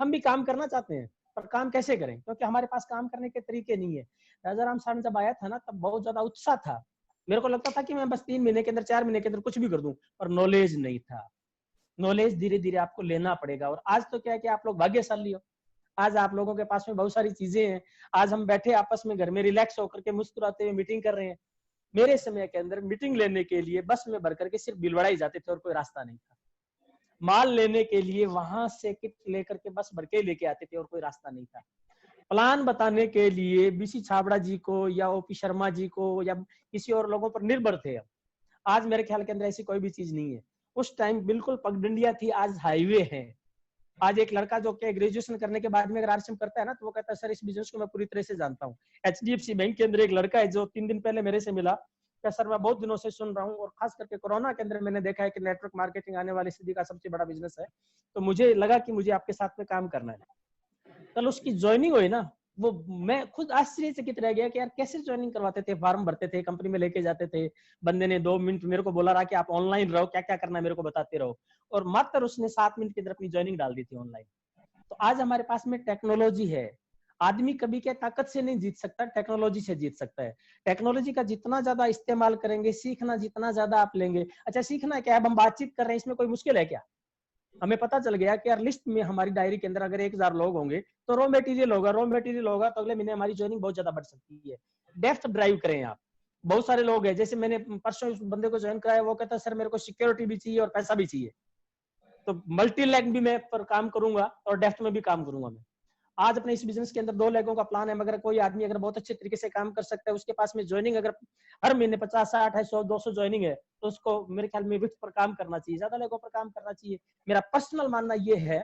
हम भी काम करना चाहते हैं पर काम कैसे करें, क्योंकि हमारे पास काम करने के तरीके नहीं है। राजाराम साहब जब आया था ना, तब बहुत ज्यादा उत्साह था। मेरे को लगता था कि मैं बस 3 महीने के अंदर, 4 महीने के अंदर कुछ भी कर दूं, पर नॉलेज नहीं था। नॉलेज धीरे धीरे आपको लेना पड़ेगा। और आज तो क्या है कि आप लोग भाग्यशाली हो, आज आप लोगों के पास में बहुत सारी चीजें हैं। आज हम बैठे आपस में घर में रिलैक्स होकर के मुस्कुराते हुए मीटिंग कर रहे हैं। मेरे समय के अंदर मीटिंग लेने के लिए बस में भर करके सिर्फ भीलवाड़ा ही जाते थे और कोई रास्ता नहीं था। माल लेने के लिए वहां से किट लेकर के बस भर के लेके आते थे और कोई रास्ता नहीं था। प्लान बताने के लिए बीसी छाबड़ा जी को या ओपी शर्मा जी को या किसी और लोगों पर निर्भर थे। आज मेरे ख्याल के अंदर ऐसी कोई भी चीज नहीं है। उस टाइम बिल्कुल पगडंडिया थी, आज हाईवे है। आज एक लड़का जो कि ग्रेजुएशन करने के बाद में अगर आरसीएम करता है ना, तो वो कहता है सर इस बिजनेस को मैं पूरी तरह से जानता हूँ। एचडीएफसी बैंक के अंदर एक लड़का है जो 3 दिन पहले मेरे से मिला, क्या सर मैं बहुत दिनों से सुन रहा हूँ, और खास करके कोरोना के अंदर मैंने देखा है कि नेटवर्क मार्केटिंग आने वाली सदी का सबसे बड़ा बिजनेस है, तो मुझे लगा कि मुझे आपके साथ में काम करना है। कल उसकी ज्वाइनिंग हुई ना, वो मैं खुद आश्चर्यचकित रह गया कि यार कैसे ज्वाइनिंग करवाते थे, फॉर्म भरते थे, कंपनी में लेके जाते थे। बंदे ने 2 मिनट मेरे को बोला रहा कि आप ऑनलाइन रहो, क्या क्या करना है मेरे को बताते रहो, और मात्र उसने 7 मिनट के अंदर अपनी ज्वाइनिंग डाल दी थी ऑनलाइन। तो आज हमारे पास में टेक्नोलॉजी है। आदमी कभी क्या ताकत से नहीं जीत सकता, टेक्नोलॉजी से जीत सकता है। टेक्नोलॉजी का जितना ज्यादा इस्तेमाल करेंगे, सीखना जितना ज्यादा आप लेंगे। अच्छा सीखना क्या है, हम बातचीत कर रहे हैं, इसमें कोई मुश्किल है क्या? हमें पता चल गया कि यार लिस्ट में हमारी डायरी के अंदर अगर 1000 लोग होंगे तो रॉ मटेरियल होगा तो अगले महीने हमारी ज्वाइनिंग बहुत ज्यादा बढ़ सकती है। डेप्थ ड्राइव करें आप। बहुत सारे लोग हैं, जैसे मैंने परसों उस बंदे को ज्वाइन कराया, वो कहता है सर मेरे को सिक्योरिटी भी चाहिए और पैसा भी चाहिए, तो मल्टी लेग भी मैं पर काम करूंगा और डेप्थ में भी काम करूंगा। मैं आज अपने इस बिजनेस के अंदर 2 लेगों का प्लान है, मगर कोई आदमी अगर बहुत अच्छे तरीके से काम कर सकता है, उसके पास में ज्वाइनिंग अगर हर महीने 50, 60, 100, 200 ज्वाइनिंग है, तो उसको मेरे ख्याल में विथ पर काम करना चाहिए, ज्यादा लेगों पर काम करना चाहिए। मेरा पर्सनल मानना यह है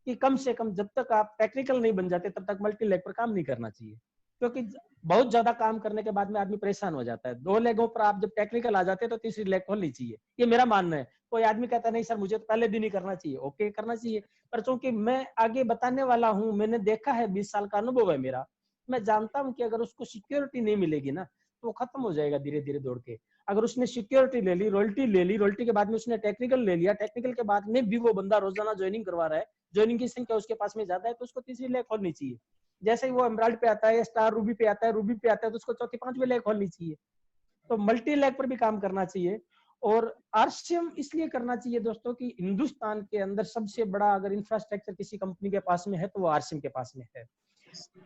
कि कम से कम जब तक आप टेक्निकल नहीं बन जाते तब तक मल्टी लेग पर काम नहीं करना चाहिए, क्योंकि बहुत ज्यादा काम करने के बाद में आदमी परेशान हो जाता है। 2 लेगों पर आप जब टेक्निकल आ जाते हैं तो तीसरी लेग खोलनी चाहिए, ये मेरा मानना है। कोई आदमी कहता नहीं सर मुझे तो पहले दिन ही करना चाहिए, ओके करना चाहिए, पर चूंकि मैं आगे बताने वाला हूँ, मैंने देखा है, 20 साल का अनुभव है मेरा, मैं जानता हूँ कि अगर उसको सिक्योरिटी नहीं मिलेगी ना तो वो खत्म हो जाएगा धीरे धीरे दौड़ के। अगर उसने सिक्योरिटी ले ली, रॉयल्टी ले ली, रॉयल्टी के बाद में उसने टेक्निकल ले लिया, टेक्निकल के बाद में भी वो बंदा रोजाना ज्वाइनिंग करवा रहा है, ज्वाइनिंग की संख्या उसके पास में ज्यादा है, तो उसको तीसरी लेग खोलनी चाहिए। जैसे ही वो एमराल्ड पे आता है, स्टार रूबी पे आता है, रूबी पे आता है, तो उसको चौथी पांचवी लेग खोलनी चाहिए। तो मल्टी लेग पर भी काम करना चाहिए। और आरसीएम इसलिए करना चाहिए दोस्तों कि हिंदुस्तान के अंदर सबसे बड़ा अगर इंफ्रास्ट्रक्चर किसी कंपनी के पास में है तो वो आरसीएम के पास में है।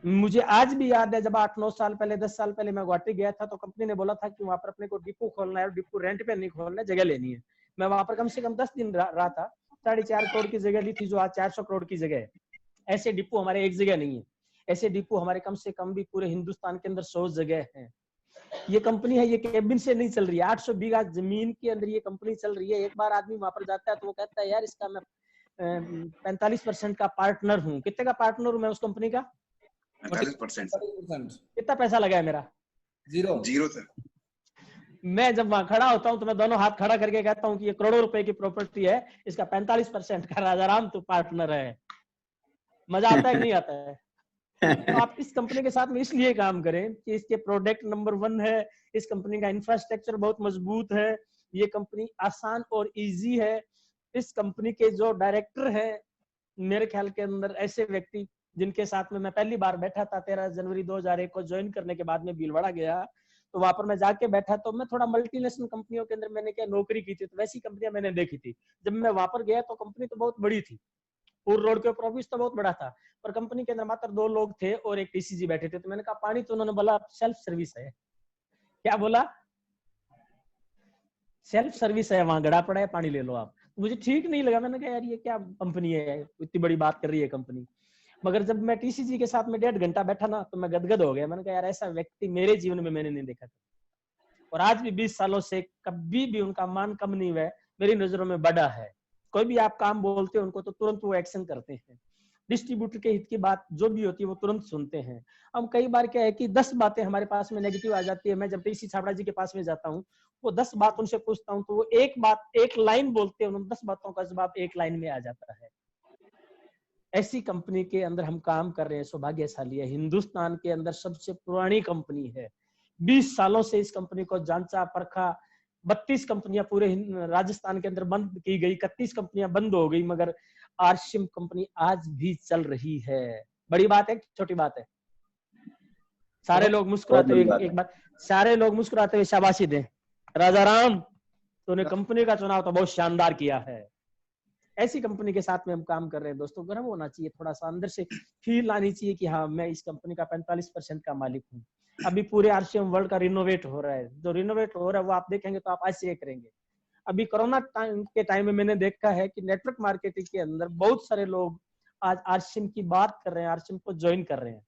मुझे आज भी याद है जब 8-9 साल पहले, 10 साल पहले मैं गुवाहाटी गया था तो कंपनी ने बोला था कि वहां पर अपने को डिपो खोलना है, डिपो रेंट पे नहीं खोलना है, जगह लेनी है। मैं वहां पर कम से कम 10 दिन रहा था, 4.5 करोड़ की जगह ली थी जो आज 400 करोड़ की जगह है। ऐसे डिपो हमारे एक जगह नहीं है, ऐसे डिपो हमारे कम से कम भी पूरे हिंदुस्तान के अंदर 100 जगह है। ये कंपनी है, ये केबिन से नहीं चल रही है, 800 बीघा जमीन के अंदर ये कंपनी चल रही है। एक बार आदमी वहां पर जाता है तो वो कहता है यार इसका मैं 45% का पार्टनर हूँ। कितने का पार्टनर हूँ मैं उस कंपनी का? 45%। कितना पैसा लगा है मेरा? Zero sir. मैं जब वहां खड़ा होता हूँ तो मैं दोनों हाथ खड़ा करके कहता हूँ कि ये करोड़ों रुपए की प्रॉपर्टी है, इसका 45% का राजाराम तो पार्टनर है। मजा आता है कि नहीं आता है? तो आप इस कंपनी के साथ में इसलिए काम करें कि इसके प्रोडक्ट नंबर 1 है, इस कंपनी का इंफ्रास्ट्रक्चर बहुत मजबूत है, ये कंपनी आसान और इजी है। इस कंपनी के जो डायरेक्टर हैं, मेरे ख्याल के अंदर ऐसे व्यक्ति जिनके साथ में मैं पहली बार बैठा था 13 जनवरी 2001 को ज्वाइन करने के बाद में भीलवाड़ा गया, तो वहां पर मैं जाके बैठा तो मैं थोड़ा मल्टीनेशनल कंपनियों के अंदर मैंने क्या नौकरी की थी, तो वैसी कंपनियां मैंने देखी थी। जब मैं वहां पर गया तो कंपनी तो बहुत बड़ी थी, पूर रोड के ऊपर ऑफिस तो बहुत बड़ा था, पर कंपनी के अंदर मात्र 2 लोग थे और एक टीसीजी बैठे थे। तो मैंने कहा पानी, तो उन्होंने बोला सेल्फ सर्विस है। क्या बोला? सेल्फ सर्विस है, वहां गड़ा पड़ा है, पानी ले लो आप। मुझे ठीक नहीं लगा, मैंने कहा यार ये क्या कंपनी है, इतनी बड़ी बात कर रही है कंपनी। मगर जब मैं टीसीजी के साथ में 1.5 घंटा बैठा ना तो मैं गदगद हो गया। मैंने कहा यार ऐसा व्यक्ति मेरे जीवन में मैंने नहीं देखा था, और आज भी 20 सालों से कभी भी उनका मान कम नहीं हुआ, मेरी नजरों में बड़ा है। कोई भी आप काम बोलते हैं उनको तो तुरंत वो एक्शन करते हैं। डिस्ट्रीब्यूटर के हित की बात जो भी होती है वो तुरंत सुनते हैं। हम कई बार क्या है कि 10 बातें हमारे पास में नेगेटिव आ जाती है। मैं जब टीसी छाबड़ा जी के पास में जाता हूँ, वो 10 बात उनसे पूछता हूँ तो वो एक बात, एक लाइन बोलते हैं, उन 10 बातों का जवाब एक लाइन में आ जाता है। ऐसी कंपनी के अंदर हम काम कर रहे हैं, सौभाग्यशाली है। हिंदुस्तान के अंदर सबसे पुरानी कंपनी है, 20 सालों से इस कंपनी को जांचा परखा। 32 कंपनियां पूरे राजस्थान के अंदर बंद की गई, 31 कंपनियां बंद हो गई, मगर आरसीएम कंपनी आज भी चल रही है। बड़ी बात है, छोटी बात है? सारे लोग मुस्कुराते हुए एक बार, सारे लोग मुस्कुराते हुए शाबाशी दें, राजाराम तूने कंपनी का चुनाव तो बहुत शानदार किया है। ऐसी कंपनी के साथ में हम काम कर रहे हैं दोस्तों। गर्व होना चाहिए, थोड़ा सा अंदर से फील आनी चाहिए कि हाँ मैं इस कंपनी का 45% का मालिक हूँ। अभी पूरे आरसीएम वर्ल्ड का रिनोवेट हो रहा है, जो रिनोवेट हो रहा है वो आप देखेंगे तो आप आश्चर्य करेंगे। अभी कोरोना के टाइम में मैंने देखा है कि नेटवर्क मार्केटिंग के अंदर बहुत सारे लोग आज आरसीएम की बात कर रहे हैं, आरसीएम को ज्वाइन कर रहे हैं।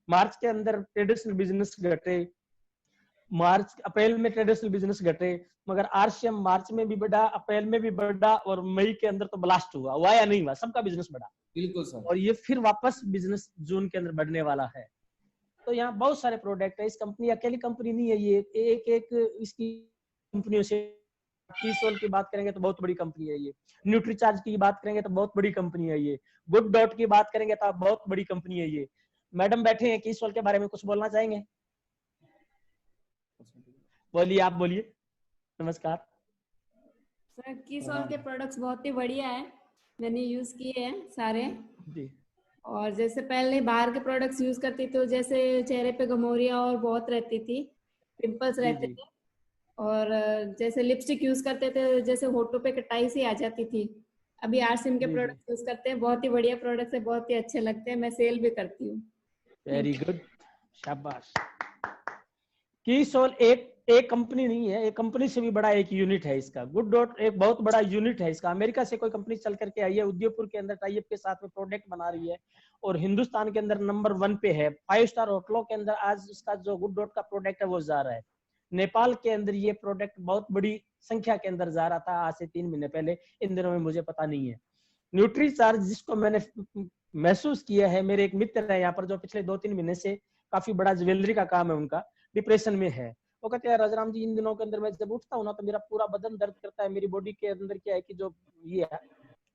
मार्च के अंदर ट्रेडिशनल बिजनेस घटे, मार्च अप्रैल में ट्रेडिशनल बिजनेस घटे, मगर आरसीएम मार्च में भी बढ़ा, अप्रैल में भी बढ़ा, और मई के अंदर तो ब्लास्ट हुआ या नहीं हुआ? सबका बिजनेस बढ़ा। बिल्कुल सर। और ये फिर वापस बिजनेस जून के अंदर बढ़ने वाला है। तो यहाँ बहुत सारे प्रोडक्ट है। इस कंपनी अकेली कंपनी नहीं है, ये एक एक इसकी कंपनियों से कीसोल की बात करेंगे तो बहुत बड़ी कंपनी है ये, न्यूट्रीचार्ज की बात करेंगे तो बहुत बड़ी कंपनी है ये, गुड डॉट की बात करेंगे तो बहुत बड़ी कंपनी है ये। मैडम बैठे हैं, कीसोल के बारे में कुछ बोलना चाहेंगे? बोलिए, आप बोलिए। नमस्कार सर। कीसोल के प्रोडक्ट्स बहुत ही बढ़िया है, मैंने यूज किए हैं सारे जी। और जैसे पहले बाहर के प्रोडक्ट्स यूज करती तो जैसे चेहरे पे गमोरिया और बहुत रहती थी, पिंपल्स रहते थे, और जैसे लिपस्टिक यूज करते थे जैसे होठों पे कटाई सी आ जाती थी। अभी आरसीएम के प्रोडक्ट्स यूज करते हैं, बहुत ही बढ़िया प्रोडक्ट्स है, बहुत ही अच्छे लगते हैं, मैं सेल भी करती हूँ। वेरी गुड, शाबाश। कीसोल एक कंपनी नहीं है, एक कंपनी से भी बड़ा एक यूनिट है इसका। गुड डॉट एक बहुत बड़ा यूनिट है इसका। अमेरिका से कोई कंपनी चल करके आई है, उदयपुर के अंदर टाइप के साथ में प्रोडक्ट बना रही है, और हिंदुस्तान के अंदर नंबर 1 पे है। 5 स्टार होटलों के अंदर आज उसका जो गुड डॉट का प्रोडक्ट है वो जा रहा है। नेपाल के अंदर ये प्रोडक्ट बहुत बड़ी संख्या के अंदर जा रहा था आज से 3 महीने पहले, इन दिनों में मुझे पता नहीं है। न्यूट्रीचार्ज जिसको मैंने महसूस किया है, मेरे एक मित्र है यहाँ पर जो पिछले 2-3 महीने से काफी बड़ा ज्वेलरी का काम है उनका, डिप्रेशन में है, वो कहते हैं राजाराम जी इन दिनों के अंदर मैं जब उठता हूँ ना तो मेरा पूरा बदन दर्द करता है, मेरी बॉडी के अंदर क्या है कि जो ये है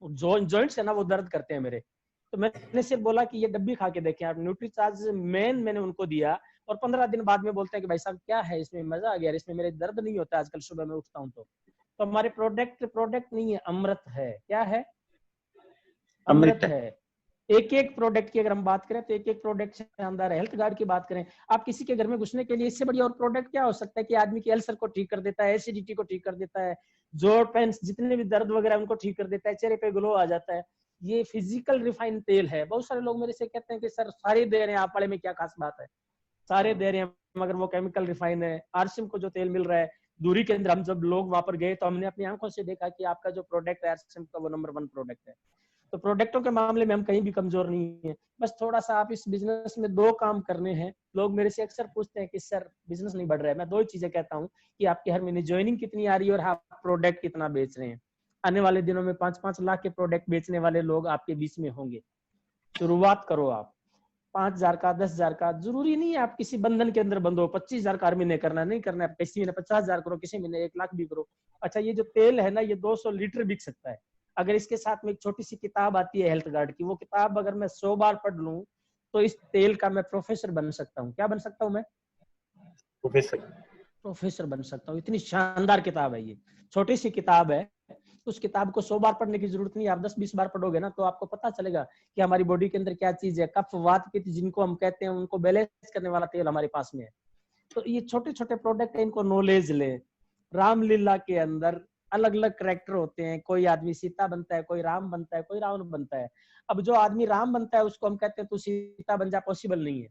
जॉइंट्स है ना वो दर्द करते हैं मेरे। तो मैंने सिर्फ बोला कि ये डब्बी खा के देखें आप, न्यूट्रीचार्ज मेन मैंने उनको दिया और 15 दिन बाद में बोलते हैं कि भाई साहब क्या है इसमें, मजा आ गया, इसमें मेरे दर्द नहीं होता आजकल सुबह में उठता हूँ तो हमारे प्रोडक्ट नहीं है, अमृत है। क्या है? अमृत है। एक एक प्रोडक्ट की अगर हम बात करें तो एक एक प्रोडक्ट शानदार है। हेल्थ गार्ड की बात करें, आप किसी के घर में घुसने के लिए इससे बढ़िया और प्रोडक्ट क्या हो सकता है कि आदमी के अल्सर को ठीक कर देता है, एसिडिटी को ठीक कर देता है, जोड़ पेन जितने भी दर्द वगैरह उनको ठीक कर देता है, चेहरे पे ग्लो आ जाता है। ये फिजिकल रिफाइंड तेल है। बहुत सारे लोग मेरे से कहते हैं कि सर सारे दे रहे हैं आप वाले में क्या खास बात है? सारे दे रहे हैं मगर वो केमिकल रिफाइन है। आरसीएम को जो तेल मिल रहा है दूरी के अंदर, हम जब लोग वहां पर गए तो हमने अपनी आंखों से देखा कि आपका जो प्रोडक्ट है आरसीएम का वो नंबर 1 प्रोडक्ट है। तो प्रोडक्टों के मामले में हम कहीं भी कमजोर नहीं है। बस थोड़ा सा आप इस बिजनेस में 2 काम करने हैं। लोग मेरे से अक्सर पूछते हैं कि सर बिजनेस नहीं बढ़ रहा है। मैं 2 ही चीजें कहता हूँ कि आपकी हर महीने ज्वाइनिंग कितनी आ रही है और आप प्रोडक्ट कितना बेच रहे हैं। आने वाले दिनों में 5-5 लाख के प्रोडक्ट बेचने वाले लोग आपके बीच में होंगे। शुरुआत करो आप 5,000 का, 10,000 का, जरूरी नहीं है आप किसी बंधन के अंदर बंधो। 25,000 का हर महीने करना नहीं करना है, किसी महीने 50,000 करो, किसी महीने 1 लाख भी करो। अच्छा ये जो तेल है ना ये 200 लीटर बिक सकता है। अगर इसके साथ में एक छोटी सी किताब आती है हेल्थ गार्ड की, वो किताब अगर मैं 100 बार पढ़ लूं तो इस तेल का मैं प्रोफेसर बन सकता हूँ। क्या बन सकता हूँ मैं? प्रोफेसर बन सकता हूँ। इतनी शानदार किताब है ये, छोटी सी किताब है। उस किताब को 100 बार पढ़ने की जरूरत नहीं है। आप 10-20 बार पढ़ोगे ना तो आपको पता चलेगा कि हमारी बॉडी के अंदर क्या चीज है। कफ, वात, पित्त जिनको हम कहते हैं उनको बैलेंस करने वाला तेल हमारे पास में है। तो ये छोटे छोटे प्रोडक्ट है, इनको नॉलेज ले। रामलीला के अंदर अलग अलग कैरेक्टर होते हैं। कोई आदमी सीता बनता है, कोई राम बनता है, कोई रावण बनता है। अब जो आदमी राम बनता है उसको हम कहते हैं तू सीता बन जा, पॉसिबल नहीं है।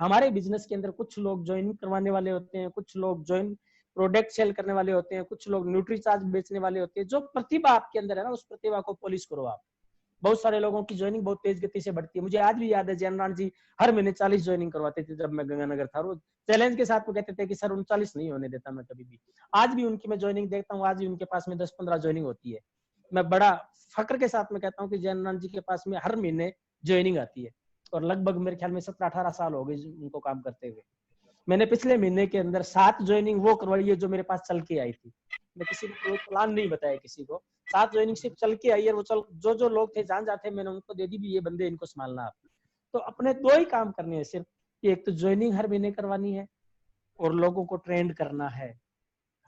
हमारे बिजनेस के अंदर कुछ लोग ज्वाइन करवाने वाले होते हैं, कुछ लोग ज्वाइन प्रोडक्ट सेल करने वाले होते हैं, कुछ लोग न्यूट्रीचार्ज बेचने वाले होते हैं। जो प्रतिभा आपके अंदर है ना उस प्रतिभा को पॉलिश करो आप। बहुत सारे लोगों की ज्वाइनिंग बहुत तेज गति से बढ़ती है। मुझे आज भी याद है जयनारायण जी हर महीने 40 ज्वाइनिंग करवाते थे जब मैं गंगानगर था। रोज चैलेंज के साथ वो कहते थे कि सर 39 नहीं होने देता मैं कभी भी। आज भी उनकी मैं ज्वाइनिंग देखता हूँ, आज भी उनके पास में 10-15 ज्वाइनिंग होती है। मैं बड़ा फक्र के साथ में कहता हूँ कि जयनारायण जी के पास में हर महीने ज्वाइनिंग आती है और लगभग मेरे ख्याल में 17-18 साल हो गए उनको काम करते हुए। मैंने पिछले महीने के अंदर 7 ज्वाइनिंग वो करवाई है जो मेरे पास चल के आई थी। मैं किसी को प्लान नहीं बताया किसी को, 7 ज्वाइनिंग सिर्फ चल के आई है। वो चल जो लोग थे जान जाते मैंने उनको दे दी भी, ये बंदे इनको संभालना आप। तो अपने 2 ही काम करने हैं सिर्फ, एक तो ज्वाइनिंग हर महीने करवानी है और लोगों को ट्रेंड करना है।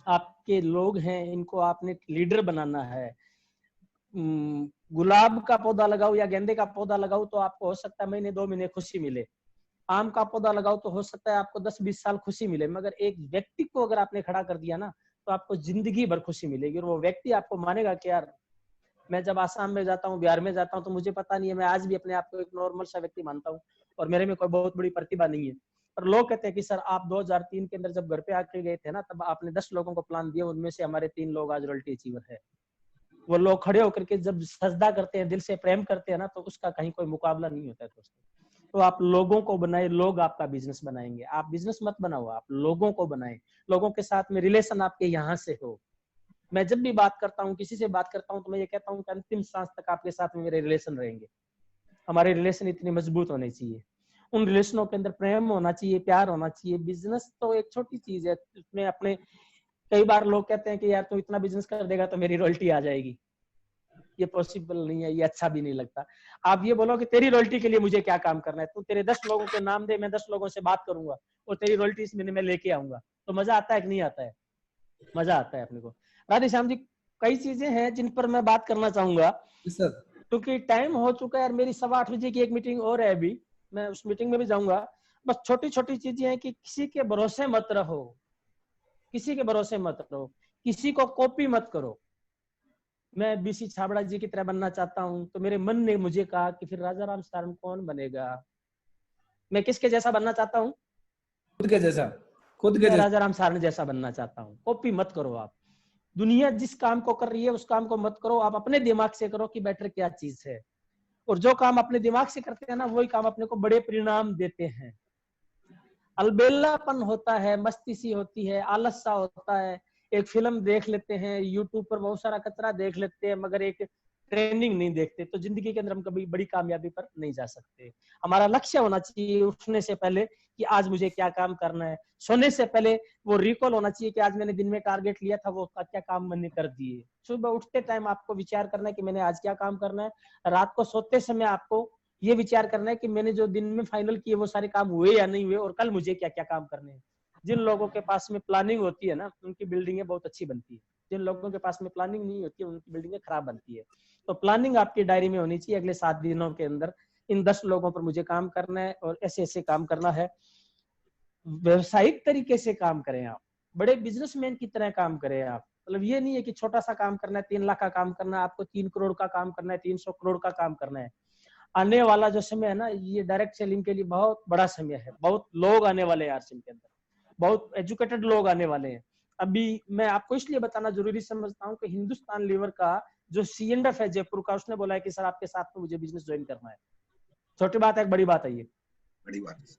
आपके लोग हैं इनको आपने लीडर बनाना है। गुलाब का पौधा लगाओ या गेंदे का पौधा लगाओ तो आपको हो सकता है महीने 2 महीने खुशी मिले। आम का पौधा लगाओ तो हो सकता है आपको 10-20 साल खुशी मिले। मगर एक व्यक्ति को अगर आपने खड़ा कर दिया ना तो आपको जिंदगी भर खुशी मिलेगी और वो व्यक्ति आपको मानेगा कि यार मैं जब आसाम में जाता हूँ, बिहार में जाता हूँ तो मुझे पता नहीं है, मैं आज भी अपने आप को एक नॉर्मल सा व्यक्ति मानता हूँ और मेरे में कोई बहुत बड़ी प्रतिभा नहीं है। पर लोग कहते हैं कि सर आप 2003 के अंदर जब घर पे आके गए थे ना तब आपने 10 लोगों को प्लान दिया, उनमें से हमारे 3 लोग आज रॉयल्टी अचीवर है। वो लोग खड़े होकर के जब सजदा करते हैं, दिल से प्रेम करते हैं ना तो उसका कहीं कोई मुकाबला नहीं होता है दोस्तों। तो आप लोगों को बनाए, लोग आपका बिजनेस बनाएंगे। आप बिजनेस मत बनाओ, आप लोगों को बनाए। लोगों के साथ में रिलेशन आपके यहाँ से हो। मैं जब भी बात करता हूँ, किसी से बात करता हूँ तो मैं ये कहता हूँ कि अंतिम सांस तक आपके साथ में मेरे रिलेशन रहेंगे। हमारे रिलेशन इतने मजबूत होने चाहिए, उन रिलेशनों के अंदर प्रेम होना चाहिए, प्यार होना चाहिए। बिजनेस तो एक छोटी चीज है, उसमें अपने कई बार लोग कहते हैं कि यार तू इतना बिजनेस कर देगा तो मेरी रॉयल्टी आ जाएगी। ये पॉसिबल नहीं है, ये अच्छा भी नहीं लगता। आप ये बोलो कि तेरी रॉयल्टी के लिए मुझे क्या काम करना है, तू तेरे 10 लोगों के नाम दे, मैं 10 लोगों से बात करूंगा और तेरी रॉयल्टी इस महीने में लेके आऊंगा। तो मजा आता है कि नहीं आता है? मजा आता है अपने को। राधे श्याम जी, कई चीजें हैं जिन पर मैं बात करना चाहूंगा क्योंकि टाइम हो चुका है और मेरी 8:15 बजे की एक मीटिंग और है अभी, मैं उस मीटिंग में भी जाऊंगा। बस छोटी छोटी चीजें हैं कि किसी के भरोसे मत रहो, किसी के भरोसे मत रहो, किसी को कॉपी मत करो। मैं बीसी छाबड़ा जी की तरह बनना चाहता हूं तो मेरे मन ने मुझे कहा कि फिर राजाराम सारन कौन बनेगा? मैं किसके जैसा बनना चाहता हूं? खुद के जैसा, राजाराम सारन जैसा बनना चाहता हूं। कॉपी मत करो आप। दुनिया जिस काम को कर रही है उस काम को मत करो, आप अपने दिमाग से करो कि बेटर क्या चीज है। और जो काम अपने दिमाग से करते हैं ना वही काम अपने को बड़े परिणाम देते हैं। अलबेलापन होता है, मस्ती सी होती है, आलस सा होता है। एक फिल्म देख लेते हैं, यूट्यूब पर बहुत सारा कचरा देख लेते हैं, मगर एक ट्रेनिंग नहीं देखते तो जिंदगी के अंदर हम कभी बड़ी कामयाबी पर नहीं जा सकते। हमारा लक्ष्य होना चाहिए उठने से पहले कि आज मुझे क्या काम करना है, सोने से पहले वो रिकॉल होना चाहिए कि आज मैंने दिन में टारगेट लिया था, वो क्या काम मैंने कर दिए। सुबह उठते टाइम आपको विचार करना है कि मैंने आज क्या काम करना है, रात को सोते समय आपको ये विचार करना है कि मैंने जो दिन में फाइनल किए वो सारे काम हुए या नहीं हुए, और कल मुझे क्या क्या काम करने हैं। जिन लोगों के पास में प्लानिंग होती है ना, उनकी बिल्डिंगें बहुत अच्छी बनती है। जिन लोगों के पास में प्लानिंग नहीं होती है, उनकी बिल्डिंगें खराब बनती है। तो प्लानिंग आपकी डायरी में होनी चाहिए, अगले 7 दिनों के अंदर इन 10 लोगों पर मुझे काम करना है और ऐसे ऐसे काम करना है। व्यवसायिक तरीके से काम करें आप, बड़े बिजनेसमैन की तरह काम करें आप। मतलब ये नहीं है कि छोटा सा काम करना है, 3 लाख का काम करना है, आपको 3 करोड़ का काम करना है, 300 करोड़ का काम करना है। आने वाला जो समय है ना, ये डायरेक्ट सेलिंग के लिए बहुत बड़ा समय है। बहुत लोग आने वाले हैं आरसीएम के अंदर, बहुत एजुकेटेड लोग आने वाले हैं। अभी मैं आपको इसलिए बताना जरूरी समझता हूँ कि हिंदुस्तान लीवर का जो CNF है जयपुर का, उसने बोला है कि सर आपके साथ में मुझे बिजनेस ज्वाइन करना है। छोटी बात है, बड़ी बात है, ये बड़ी बात है,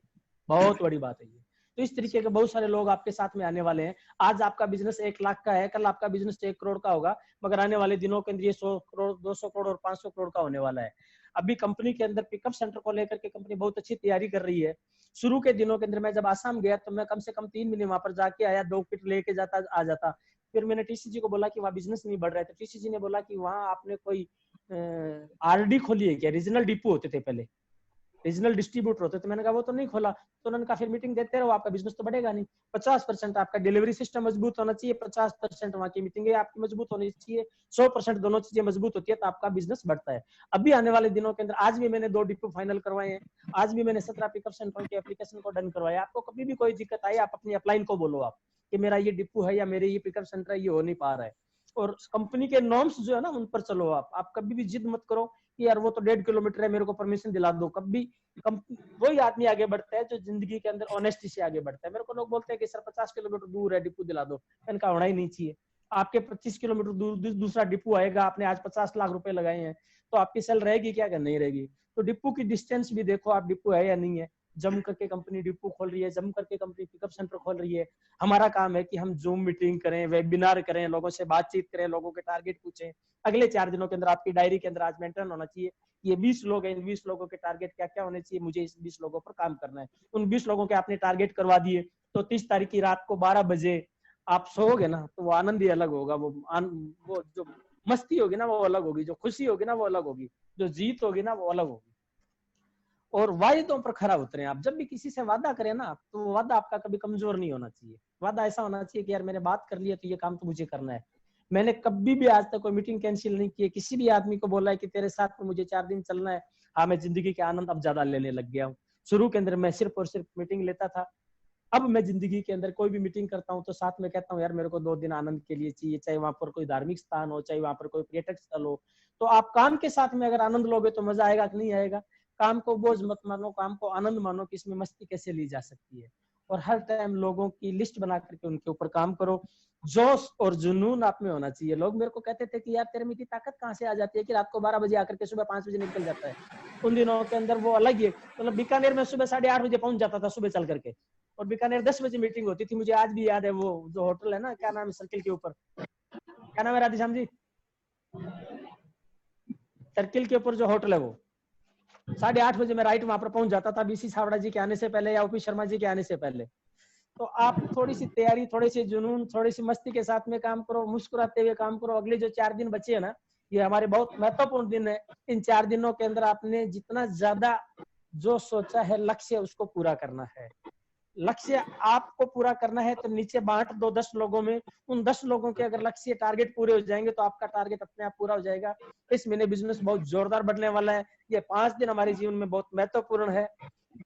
बहुत बड़ी बात है ये। तो इस तरीके के बहुत सारे लोग आपके साथ में आने वाले हैं। आज आपका बिजनेस 1 लाख का है, कल आपका बिजनेस 1 करोड़ का होगा, मगर आने वाले दिनों के अंदर ये 100 करोड़, 200 करोड़ और 500 करोड़ का होने वाला है। अभी कंपनी के अंदर पिकअप सेंटर को लेकर के कंपनी बहुत अच्छी तैयारी कर रही है। शुरू के दिनों के अंदर मैं जब आसाम गया तो मैं कम से कम 3 महीने वहां पर जाके आया, 2 किट लेके जाता आ जाता। फिर मैंने TCG को बोला कि वहाँ बिजनेस नहीं बढ़ रहा है, तो TCG ने बोला कि वहाँ आपने कोई RD खोली है क्या? रीजनल डिपो होते थे पहले, रीजनल डिस्ट्रीब्यूटर होते थे। मैंने कहा वो तो नहीं खोला। तो उन्होंने कहा फिर मीटिंग देते रहो, आपका बिजनेस तो बढ़ेगा नहीं। 50% आपका डिलीवरी सिस्टम मजबूत होना चाहिए, 50% वहाँ की मीटिंग आपकी मजबूत होनी चाहिए, 100% दोनों चीजें मजबूत होती है तो आपका बिजनेस बढ़ता है। अभी आने वाले दिनों के अंदर, आज भी मैंने 2 डिपो फाइनल करवाए हैं, आज भी मैंने 17 पिकअप सेंटरों की एप्लीकेशन को डन करवाया। आपको कभी भी कोई दिक्कत आई, आप अपनी अपलाइन को बोलो आप कि मेरा ये डिपो है या मेरे ये पिकअप सेंटर है, ये हो नहीं पा रहा है। और कंपनी के नॉर्म्स जो है ना, उन पर चलो आप कभी भी जिद मत करो कि यार वो तो 1.5 किलोमीटर है, मेरे को परमिशन दिला दो। कभी वही आदमी आगे बढ़ता है जो जिंदगी के अंदर ऑनेस्टी से आगे बढ़ता है। मेरे को लोग बोलते हैं कि सर 50 किलोमीटर दूर है, डिपो दिला दो। इनका होना ही नहीं चाहिए। आपके 25 किलोमीटर दूर दूसरा डिपो आएगा, आपने आज 50 लाख रुपए लगाए हैं, तो आपकी सेल रहेगी क्या कि नहीं रहेगी? तो डिपो की डिस्टेंस भी देखो आप, डिपो है या नहीं है। जम करके कंपनी डिपो खोल रही है, जम करके कंपनी पिकअप सेंटर खोल रही है। हमारा काम है कि हम जूम मीटिंग करें, वेबिनार करें, लोगों से बातचीत करें, लोगों के टारगेट पूछें। अगले 4 दिनों के अंदर आपकी डायरी के अंदर आज मेंटेन होना चाहिए, ये 20 लोग हैं, इन 20 लोगों के टारगेट क्या क्या होने चाहिए, मुझे इस 20 लोगों पर काम करना है। उन 20 लोगों के आपने टारगेट करवा दिए, तो 30 तारीख की रात को 12 बजे आप सोओगे ना, तो वो आनंद ही अलग होगा। वो जो मस्ती होगी ना वो अलग होगी, जो खुशी होगी ना वो अलग होगी, जो जीत होगी ना वो अलग होगी। और वायदों पर खरा उतरे आप। जब भी किसी से वादा करें ना, तो वो वादा आपका कभी कमजोर नहीं होना चाहिए। वादा ऐसा होना चाहिए कि यार मैंने बात कर लिया तो ये काम तो मुझे करना है। मैंने कभी भी आज तक कोई मीटिंग कैंसिल नहीं की। किसी भी आदमी को बोला है कि तेरे साथ में मुझे 4 दिन चलना है। हाँ, मैं जिंदगी के आनंद अब ज्यादा लेने लग गया हूँ। शुरू के अंदर मैं सिर्फ और सिर्फ मीटिंग लेता था, अब मैं जिंदगी के अंदर कोई भी मीटिंग करता हूँ तो साथ में कहता हूँ यार मेरे को 2 दिन आनंद के लिए चाहिए, चाहे वहां पर कोई धार्मिक स्थान हो, चाहे वहां पर कोई पर्यटक स्थल हो। तो आप काम के साथ में अगर आनंद लोगे तो मजा आएगा कि नहीं आएगा? काम को बोझ मत मानो, काम को आनंद मानो कि इसमें मस्ती कैसे ली जा सकती है। और हर टाइम लोगों की लिस्ट बना करके उनके ऊपर काम करो। जोश और जुनून आप में होना चाहिए। लोग मेरे को कहते थे कि यार तेरे में इतनी ताकत कहाँ से आ जाती है कि रात को 12 बजे आकर के सुबह 5 बजे निकल जाता है। उन दिनों के अंदर वो अलग ही, मतलब बीकानेर में सुबह 8:30 बजे पहुंच जाता था सुबह चल करके, और बीकानेर 10 बजे मीटिंग होती थी। मुझे आज भी याद है, वो जो होटल है ना, क्या नाम है सर्किल के ऊपर, क्या नाम है राधेश्याम जी? सर्किल के ऊपर जो होटल है, वो 8:30 बजे मैं राइट वहां पर पहुंच जाता था, BC छावड़ा जी के आने से पहले या OP शर्मा जी के आने से पहले। तो आप थोड़ी सी तैयारी, थोड़ी सी जुनून, थोड़ी सी मस्ती के साथ में काम करो, मुस्कुराते हुए काम करो। अगले जो 4 दिन बचे है ना, ये हमारे बहुत महत्वपूर्ण दिन है। इन 4 दिनों के अंदर आपने जितना ज्यादा जो सोचा है लक्ष्य, उसको पूरा करना है। लक्ष्य आपको पूरा करना है तो नीचे बांट दो 10 लोगों में। उन 10 लोगों के अगर लक्ष्य टारगेट पूरे हो जाएंगे तो आपका टारगेट अपने आप पूरा हो जाएगा। इस महीने बिजनेस बहुत जोरदार बढ़ने वाला है। ये 5 दिन हमारे जीवन में बहुत महत्वपूर्ण है।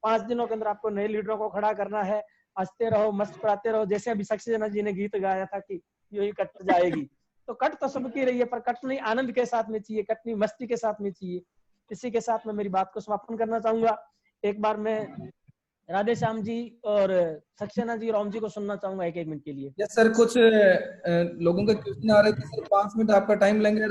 5 दिनों के अंदर आपको नए लीडरों को खड़ा करना है। हंसते रहो, मुस्कुराते रहो। जैसे अभी सक्सेना जी ने गीत गाया था कि यही कट जाएगी, तो कट तो सबकी रही है, पर कटनी आनंद के साथ में चाहिए, कटनी मस्ती के साथ में चाहिए। इसी के साथ मैं मेरी बात को समापन करना चाहूंगा। एक बार मैं राधे श्याम जी और सक्सेना जी, राम जी को सुनना चाहूंगा 1-1 मिनट के लिए। यस सर, कुछ लोगों के क्वेश्चन आ रहे थे सर, 5 मिनट आपका टाइम लेंगे।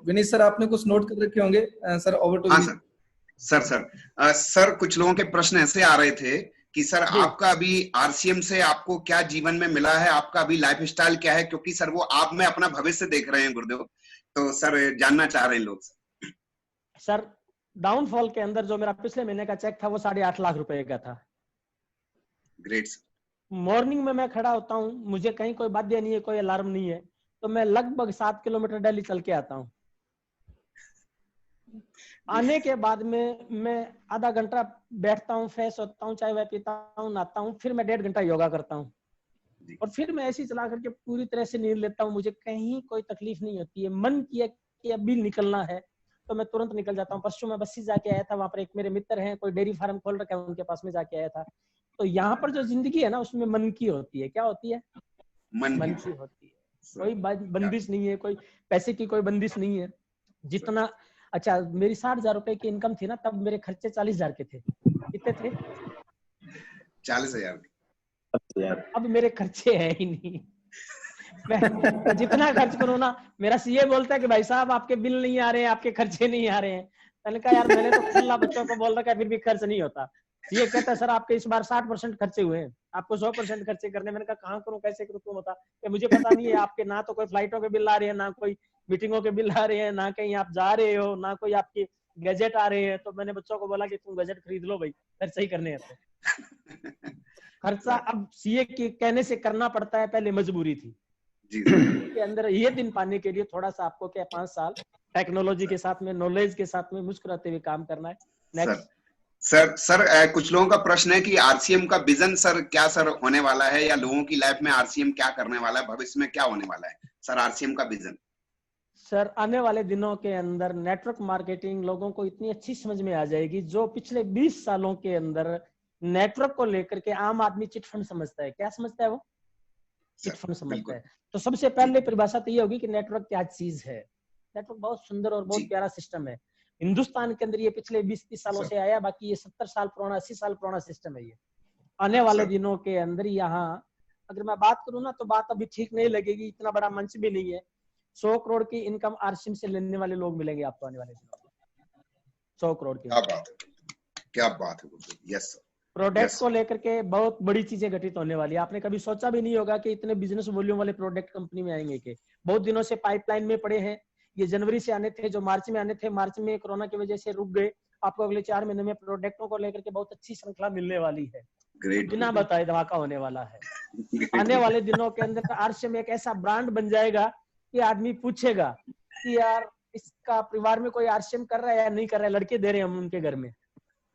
विनीत सर, आपने कुछ नोट कर रखे होंगे सर, ओवर टू। हाँ सर, कुछ लोगों के प्रश्न ऐसे आ रहे थे कि सर आपका अभी RCM से आपको क्या जीवन में मिला है, आपका अभी लाइफस्टाइल क्या है? क्योंकि सर वो आप में अपना भविष्य देख रहे हैं गुरुदेव, तो सर जानना चाह रहे हैं लोग। सर डाउनफॉल के अंदर जो मेरा पिछले महीने का चेक था वो 8.5 लाख रुपए का था। ग्रेट। मॉर्निंग में मैं खड़ा होता हूँ, मुझे कहीं कोई बाध्य नहीं है, कोई अलार्म नहीं है, तो मैं लगभग 7 किलोमीटर डेली चल के आता हूँ। आने के बाद में मैं आधा घंटा बैठता हूँ, फ्रेश होता हूँ, चाय वाय पीता हूँ, नहाता हूँ, फिर मैं 1.5 घंटा योगा करता हूँ और फिर मैं ऐसे ही चला करके पूरी तरह से नींद लेता हूँ। मुझे कहीं कोई तकलीफ नहीं होती है। मन किया कि अभी निकलना है तो मैं तुरंत निकल जाता हूँ। परसों मैं बस्सी जाके आया था, वहां पर एक मेरे मित्र हैं, कोई डेयरी फार्म खोल रखा है, उनके पास में जाके आया था। तो यहाँ पर जो जिंदगी है ना, उसमें मन की होती है। क्या होती है? मन की होती है। कोई बंदिश नहीं है, कोई पैसे की कोई बंदिश नहीं है। जितना अच्छा, मेरी 60,000 रुपए की इनकम थी ना, तब मेरे खर्चे 40,000 के थे। कितने थे? 40,000। अब मेरे खर्चे है ही नहीं। मैं जितना खर्च करूँ ना, मेरा सीए बोलता है कि भाई साहब आपके बिल नहीं आ रहे हैं, आपके खर्चे नहीं आ रहे हैं। मैंने कहा यार मैंने तो खुला बच्चों को बोल रखा है, फिर भी खर्च नहीं होता। ये कहता है सर आपके इस बार 60% खर्चे हुए हैं, आपको 100% खर्चे करने। मैंने कहा कहाँ करूँ, कैसे करूँ, तुम बता। मुझे पता नहीं है, आपके ना तो कोई फ्लाइटों के बिल आ रहे हैं, ना कोई मीटिंगों के बिल आ रहे हैं, ना कहीं आप जा रहे हो, ना कोई आपकी गैजेट आ रहे हैं। तो मैंने बच्चों को बोला कि तुम गैजेट खरीद लो भाई, खर्च ही करने हैं तो। खर्चा अब सीए के कहने से करना पड़ता है, पहले मजबूरी थी। के अंदर ये दिन पाने के लिए थोड़ा सा आपको क्या 5 साल टेक्नोलॉजी के साथ में, नॉलेज के साथ में मुस्कुराते हुए काम करना है। नेक्स्ट सर कुछ लोगों का प्रश्न है कि आरसीएम का विजन सर क्या सर होने वाला है, या लोगों की लाइफ में आरसीएम क्या करने वाला है, भविष्य में क्या होने वाला है सर आरसीएम का विजन? सर आने वाले दिनों के अंदर नेटवर्क मार्केटिंग लोगों को इतनी अच्छी समझ में आ जाएगी, जो पिछले 20 सालों के अंदर नेटवर्क को लेकर के आम आदमी चिट फंड समझता है। क्या समझता है वो? चिट फंड समझता है। तो सबसे पहले परिभाषा तो ये होगी कि नेटवर्क क्या चीज है। नेटवर्क बहुत सुंदर और बहुत प्यारा सिस्टम है। हिंदुस्तान के अंदर ये पिछले 20-30 सालों से आया, बाकी ये 70 साल पुराना, 80 साल पुराना सिस्टम है ये। आने वाले दिनों के अंदर यहाँ अगर मैं बात करूँ ना, तो बात अभी ठीक नहीं लगेगी, इतना बड़ा मंच भी नहीं है। 100 करोड़ की इनकम आरसीएम से लेने वाले लोग मिलेंगे आपको आने वाले दिनों में। 100 करोड़ की। क्या बात है। Yes sir. प्रोडक्ट को लेकर के बहुत बड़ी चीजें घटित होने वाली है। आपने कभी सोचा भी नहीं होगा कि इतने बिजनेस वॉल्यूम वाले प्रोडक्ट कंपनी में आएंगे। के बहुत दिनों से पाइपलाइन में पड़े हैं। ये जनवरी से आने थे, जो मार्च में आने थे, मार्च में कोरोना की वजह से रुक गए। आपको अगले 4 महीने में प्रोडक्टों को लेकर के बहुत अच्छी श्रृंखला मिलने वाली है। बिना बताए धमाका होने वाला है। आने वाले दिनों के अंदर आरसीएम एक ऐसा ब्रांड बन जाएगा कि आदमी पूछेगा कि यार इसका परिवार में कोई आरसीएम कर रहा है या नहीं कर रहा है, लड़के दे रहे हैं हम उनके घर में।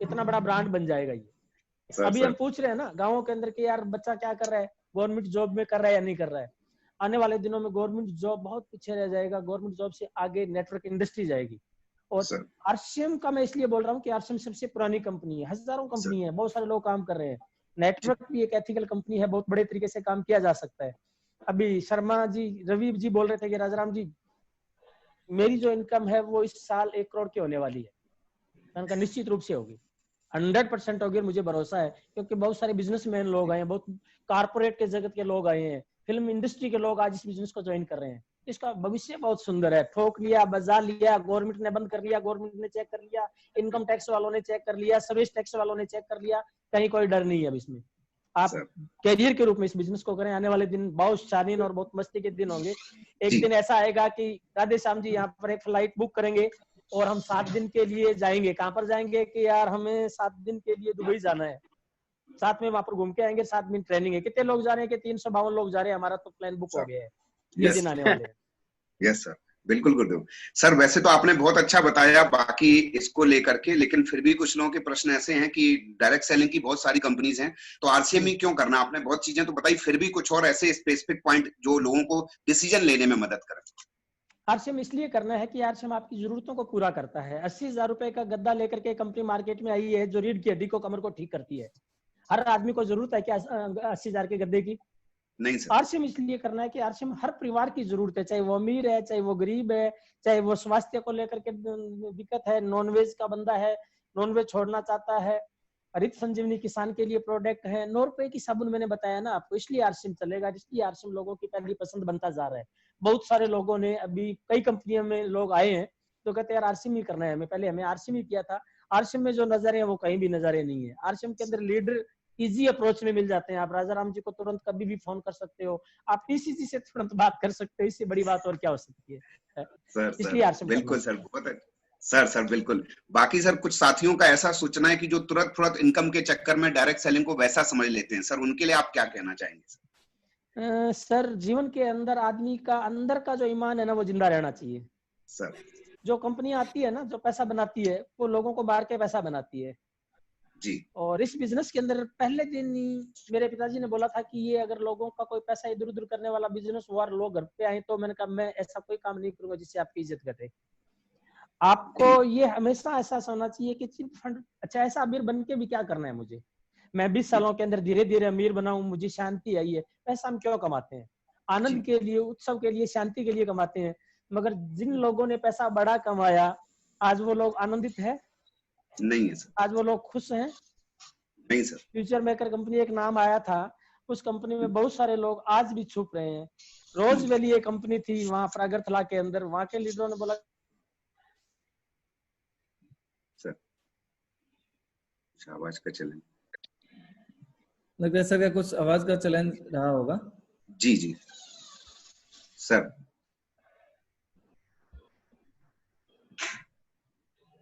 इतना बड़ा ब्रांड बन जाएगा ये। अभी हम पूछ रहे हैं ना गाँवों के अंदर कि यार बच्चा क्या कर रहा है, गवर्नमेंट जॉब में कर रहा है या नहीं कर रहा है। आने वाले दिनों में गवर्नमेंट जॉब बहुत पीछे रह जाएगा। गवर्नमेंट जॉब से आगे नेटवर्क इंडस्ट्री जाएगी। और आरसीएम का मैं इसलिए बोल रहा हूँ कि आरसीएम सबसे पुरानी कंपनी है, हजारों कंपनी है, बहुत सारे लोग काम कर रहे हैं। नेटवर्क भी एक एथिकल कंपनी है, बहुत बड़े तरीके से काम किया जा सकता है। अभी शर्मा जी, रवि जी बोल रहे थे कि राजाराम जी मेरी जो इनकम है वो इस साल 1 करोड़ की होने वाली है। उनका निश्चित रूप से होगी, 100% होगी, मुझे भरोसा है। क्योंकि बहुत सारे बिजनेसमैन लोग आए हैं, बहुत कारपोरेट के जगत के लोग आए हैं, फिल्म इंडस्ट्री के लोग आज इस बिजनेस को ज्वाइन कर रहे हैं। इसका भविष्य बहुत सुंदर है। ठोक लिया, बजा लिया, गवर्नमेंट ने बंद कर लिया, गवर्नमेंट ने चेक कर लिया, इनकम टैक्स वालों ने चेक कर लिया, सर्विस टैक्स वालों ने चेक कर लिया, कहीं कोई डर नहीं है अब इसमें। आप कैरियर के रूप में इस बिजनेस को करें। आने वाले दिन बहुत शालीन और बहुत मस्ती के दिन होंगे। एक दिन ऐसा आएगा कि राधे श्याम जी यहाँ पर एक फ्लाइट बुक करेंगे और हम 7 दिन के लिए जाएंगे। कहां पर जाएंगे कि यार हमें 7 दिन के लिए दुबई जाना है, साथ में वहां पर घूम के आएंगे, 7 दिन ट्रेनिंग है। कितने लोग जा रहे हैं कि 352 लोग जा रहे हैं। हमारा तो प्लान बुक हो गया है, ये दिन आने वाले हैं। यस सर, बिल्कुल गुरुदेव। सर वैसे तो आपने बहुत अच्छा बताया बाकी इसको लेकर के, लेकिन फिर भी कुछ लोगों के प्रश्न ऐसे हैं कि डायरेक्ट सेलिंग की बहुत सारी कंपनीज हैं, तो आरसीएम ही क्यों करना? आपने बहुत चीजें तो बताई, फिर भी कुछ और ऐसे स्पेसिफिक पॉइंट जो लोगों को डिसीजन लेने में मदद करें। आरसीएम इसलिए करना है कि आरसीएम आपकी जरूरतों को पूरा करता है। 80,000 रुपए का गद्दा लेकर के कंपनी मार्केट में आई है जो रीढ़ की हड्डी को, कमर को ठीक करती है। हर आदमी को जरूरत है कि 80,000 के गद्दे की? नहीं सर। आरसीएम इसलिए करना है कि आरसीएम हर परिवार की जरूरत है, चाहे वो अमीर है, चाहे वो गरीब है, चाहे वो स्वास्थ्य को लेकर के दिक्कत है, नॉनवेज का बंदा है, नॉनवेज छोड़ना चाहता है, हरित संजीवनी किसान के लिए प्रोडक्ट है, 9 रुपए की साबुन मैंने बताया ना आपको, इसलिए आरसीएम चलेगा। इसलिए आरसीएम लोगों की पहली पसंद बनता जा रहा है। बहुत सारे लोगों ने, अभी कई कंपनियों में लोग आए हैं तो कहते हैं यार आरसीएम ही करना है हमें। पहले हमें आरसीएम ही किया था। आरसीएम में जो नजर है वो कहीं भी नजर नहीं है। आरसीएम के अंदर लीडर इजी अप्रोच में मिल जाते हैं। आप राजा राम जी को तुरंत कभी भी फोन कर सकते हो, आप पीसीसी से तुरंत बात कर सकते हो, इससे बड़ी बात और क्या हो सकती है। इसलिए आरसीएम बिल्कुल सर, बहुत सर बिल्कुल। बाकी सर कुछ साथियों का ऐसा सोचना है कि जो तुरंत इनकम के चक्कर में डायरेक्ट सेलिंग को वैसा समझ लेते हैं, सर उनके लिए आप क्या कहना चाहेंगे? सर जीवन के अंदर आदमी का अंदर का जो ईमान है ना वो जिंदा रहना चाहिए सर। जो कंपनी आती है ना, जो पैसा बनाती है, वो लोगों को बाहर के पैसा बनाती है जी। और इस बिजनेस के अंदर पहले दिन ही मेरे पिताजी ने बोला था कि ये अगर लोगों का कोई पैसा इधर उधर करने वाला बिजनेस हुआ और लोग घर पे आए, तो मैंने कहा मैं ऐसा कोई काम नहीं करूंगा जिससे आपकी इज्जत घटे। आपको ये हमेशा एहसास होना चाहिए कि चिट फंड, अच्छा ऐसा अमीर बन के भी क्या करना है मुझे, मैं 20 सालों के अंदर धीरे धीरे अमीर बनाऊं, मुझे शांति आई है। पैसा हम क्यों कमाते हैं? आनंद के लिए, उत्सव के लिए, शांति के लिए कमाते हैं। मगर जिन लोगों ने पैसा बड़ा कमाया, आज वो लोग आनंदित है? नहीं है सर। आज वो लोग खुश हैं? नहीं सर। फ्यूचर मेकर कंपनी एक नाम आया था, उस कंपनी में बहुत सारे लोग आज भी छुप रहे हैं। रोज वैली एक कंपनी थी वहां पर अगरतला के अंदर, वहां के लीडरों ने बोला सर आवाज का चलन लगता है सर क्या कुछ आवाज का चलन रहा होगा। जी जी सर।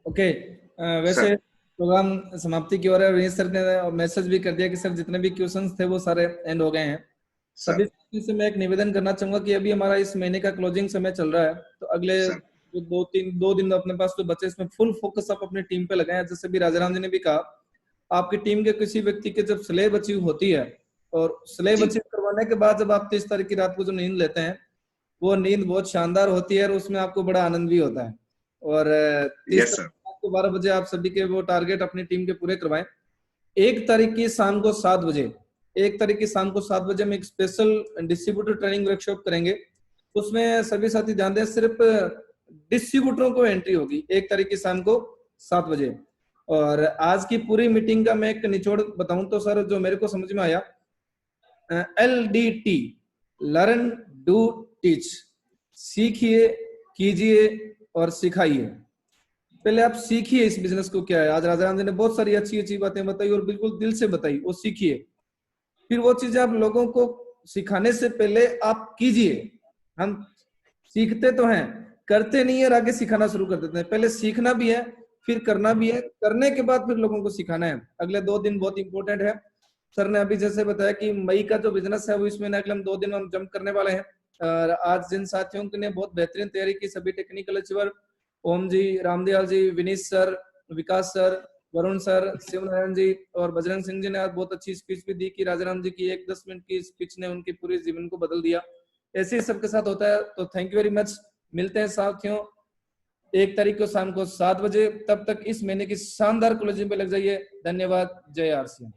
ओके, वैसे प्रोग्राम समाप्ति की ओर है। विनीत सर ने मैसेज भी कर दिया कि सर जितने भी क्वेश्चंस थे वो सारे एंड हो गए हैं। सभी से मैं एक निवेदन करना चाहूंगा कि अभी हमारा इस महीने का क्लोजिंग समय चल रहा है, तो अगले दो दिन अपने पास तो बचे, इसमें फुल फोकस आप अपनी टीम पे लगाएं। जैसे भी राजाराम जी ने भी कहा, आपकी टीम के किसी व्यक्ति के जब स्लेब अचीव होती है और स्लेब अचीव करवाने के बाद जब आप 30 तारीख की रात को जो नींद लेते हैं, वो नींद बहुत शानदार होती है और उसमें आपको बड़ा आनंद भी होता है। और 30 तारीख को 12 बजे आप सभी के वो टारगेट अपनी टीम के पूरे करवाएं। 1 तारीख की शाम को 7 बजे 1 तारीख की शाम को 7 बजे हम एक स्पेशल डिस्ट्रीब्यूटर ट्रेनिंग वर्कशॉप करेंगे। उसमें सभी साथी ध्यान दें, सिर्फ डिस्ट्रीब्यूटरों को एंट्री होगी 1 तारीख की शाम को 7 बजे। और आज की पूरी मीटिंग का मैं एक निचोड़ बताऊं तो सर, जो मेरे को समझ में आया, LDT, लर्न डू टीच, सीखिए, कीजिए और सिखाइए। पहले आप सीखिए इस बिजनेस को क्या है। आज राजाराम जी ने बहुत सारी अच्छी अच्छी बातें बताई और बिल्कुल दिल से बताई, वो सीखिए। फिर वो चीजें आप लोगों को सिखाने से पहले आप कीजिए। हम सीखते तो हैं, करते नहीं है और आगे सिखाना शुरू कर देते हैं। पहले सीखना भी है, फिर करना भी है, करने के बाद फिर लोगों को सिखाना है। अगले 2 दिन बहुत इंपॉर्टेंट है। सर ने अभी जैसे बताया कि मई का जो बिजनेस है वो इसमें अगले हम 2 दिन हम जंप करने वाले हैं। और आज जिन साथियों ने बहुत बेहतरीन तैयारी की, सभी टेक्निकल अचीवर, ओम जी, रामदयाल जी, विनीत सर, विकास सर, वरुण सर, शिवनारायण जी और बजरंग सिंह जी ने आज बहुत अच्छी स्पीच भी दी कि राजाराम जी की 1-10 मिनट की स्पीच ने उनके पूरे जीवन को बदल दिया। ऐसे ही सबके साथ होता है। तो थैंक यू वेरी मच। मिलते हैं साथियों 1 तारीख को शाम को 7 बजे। तब तक इस महीने की शानदार क्लोजिंग पे लग जाइए। धन्यवाद। जय आरसीएम।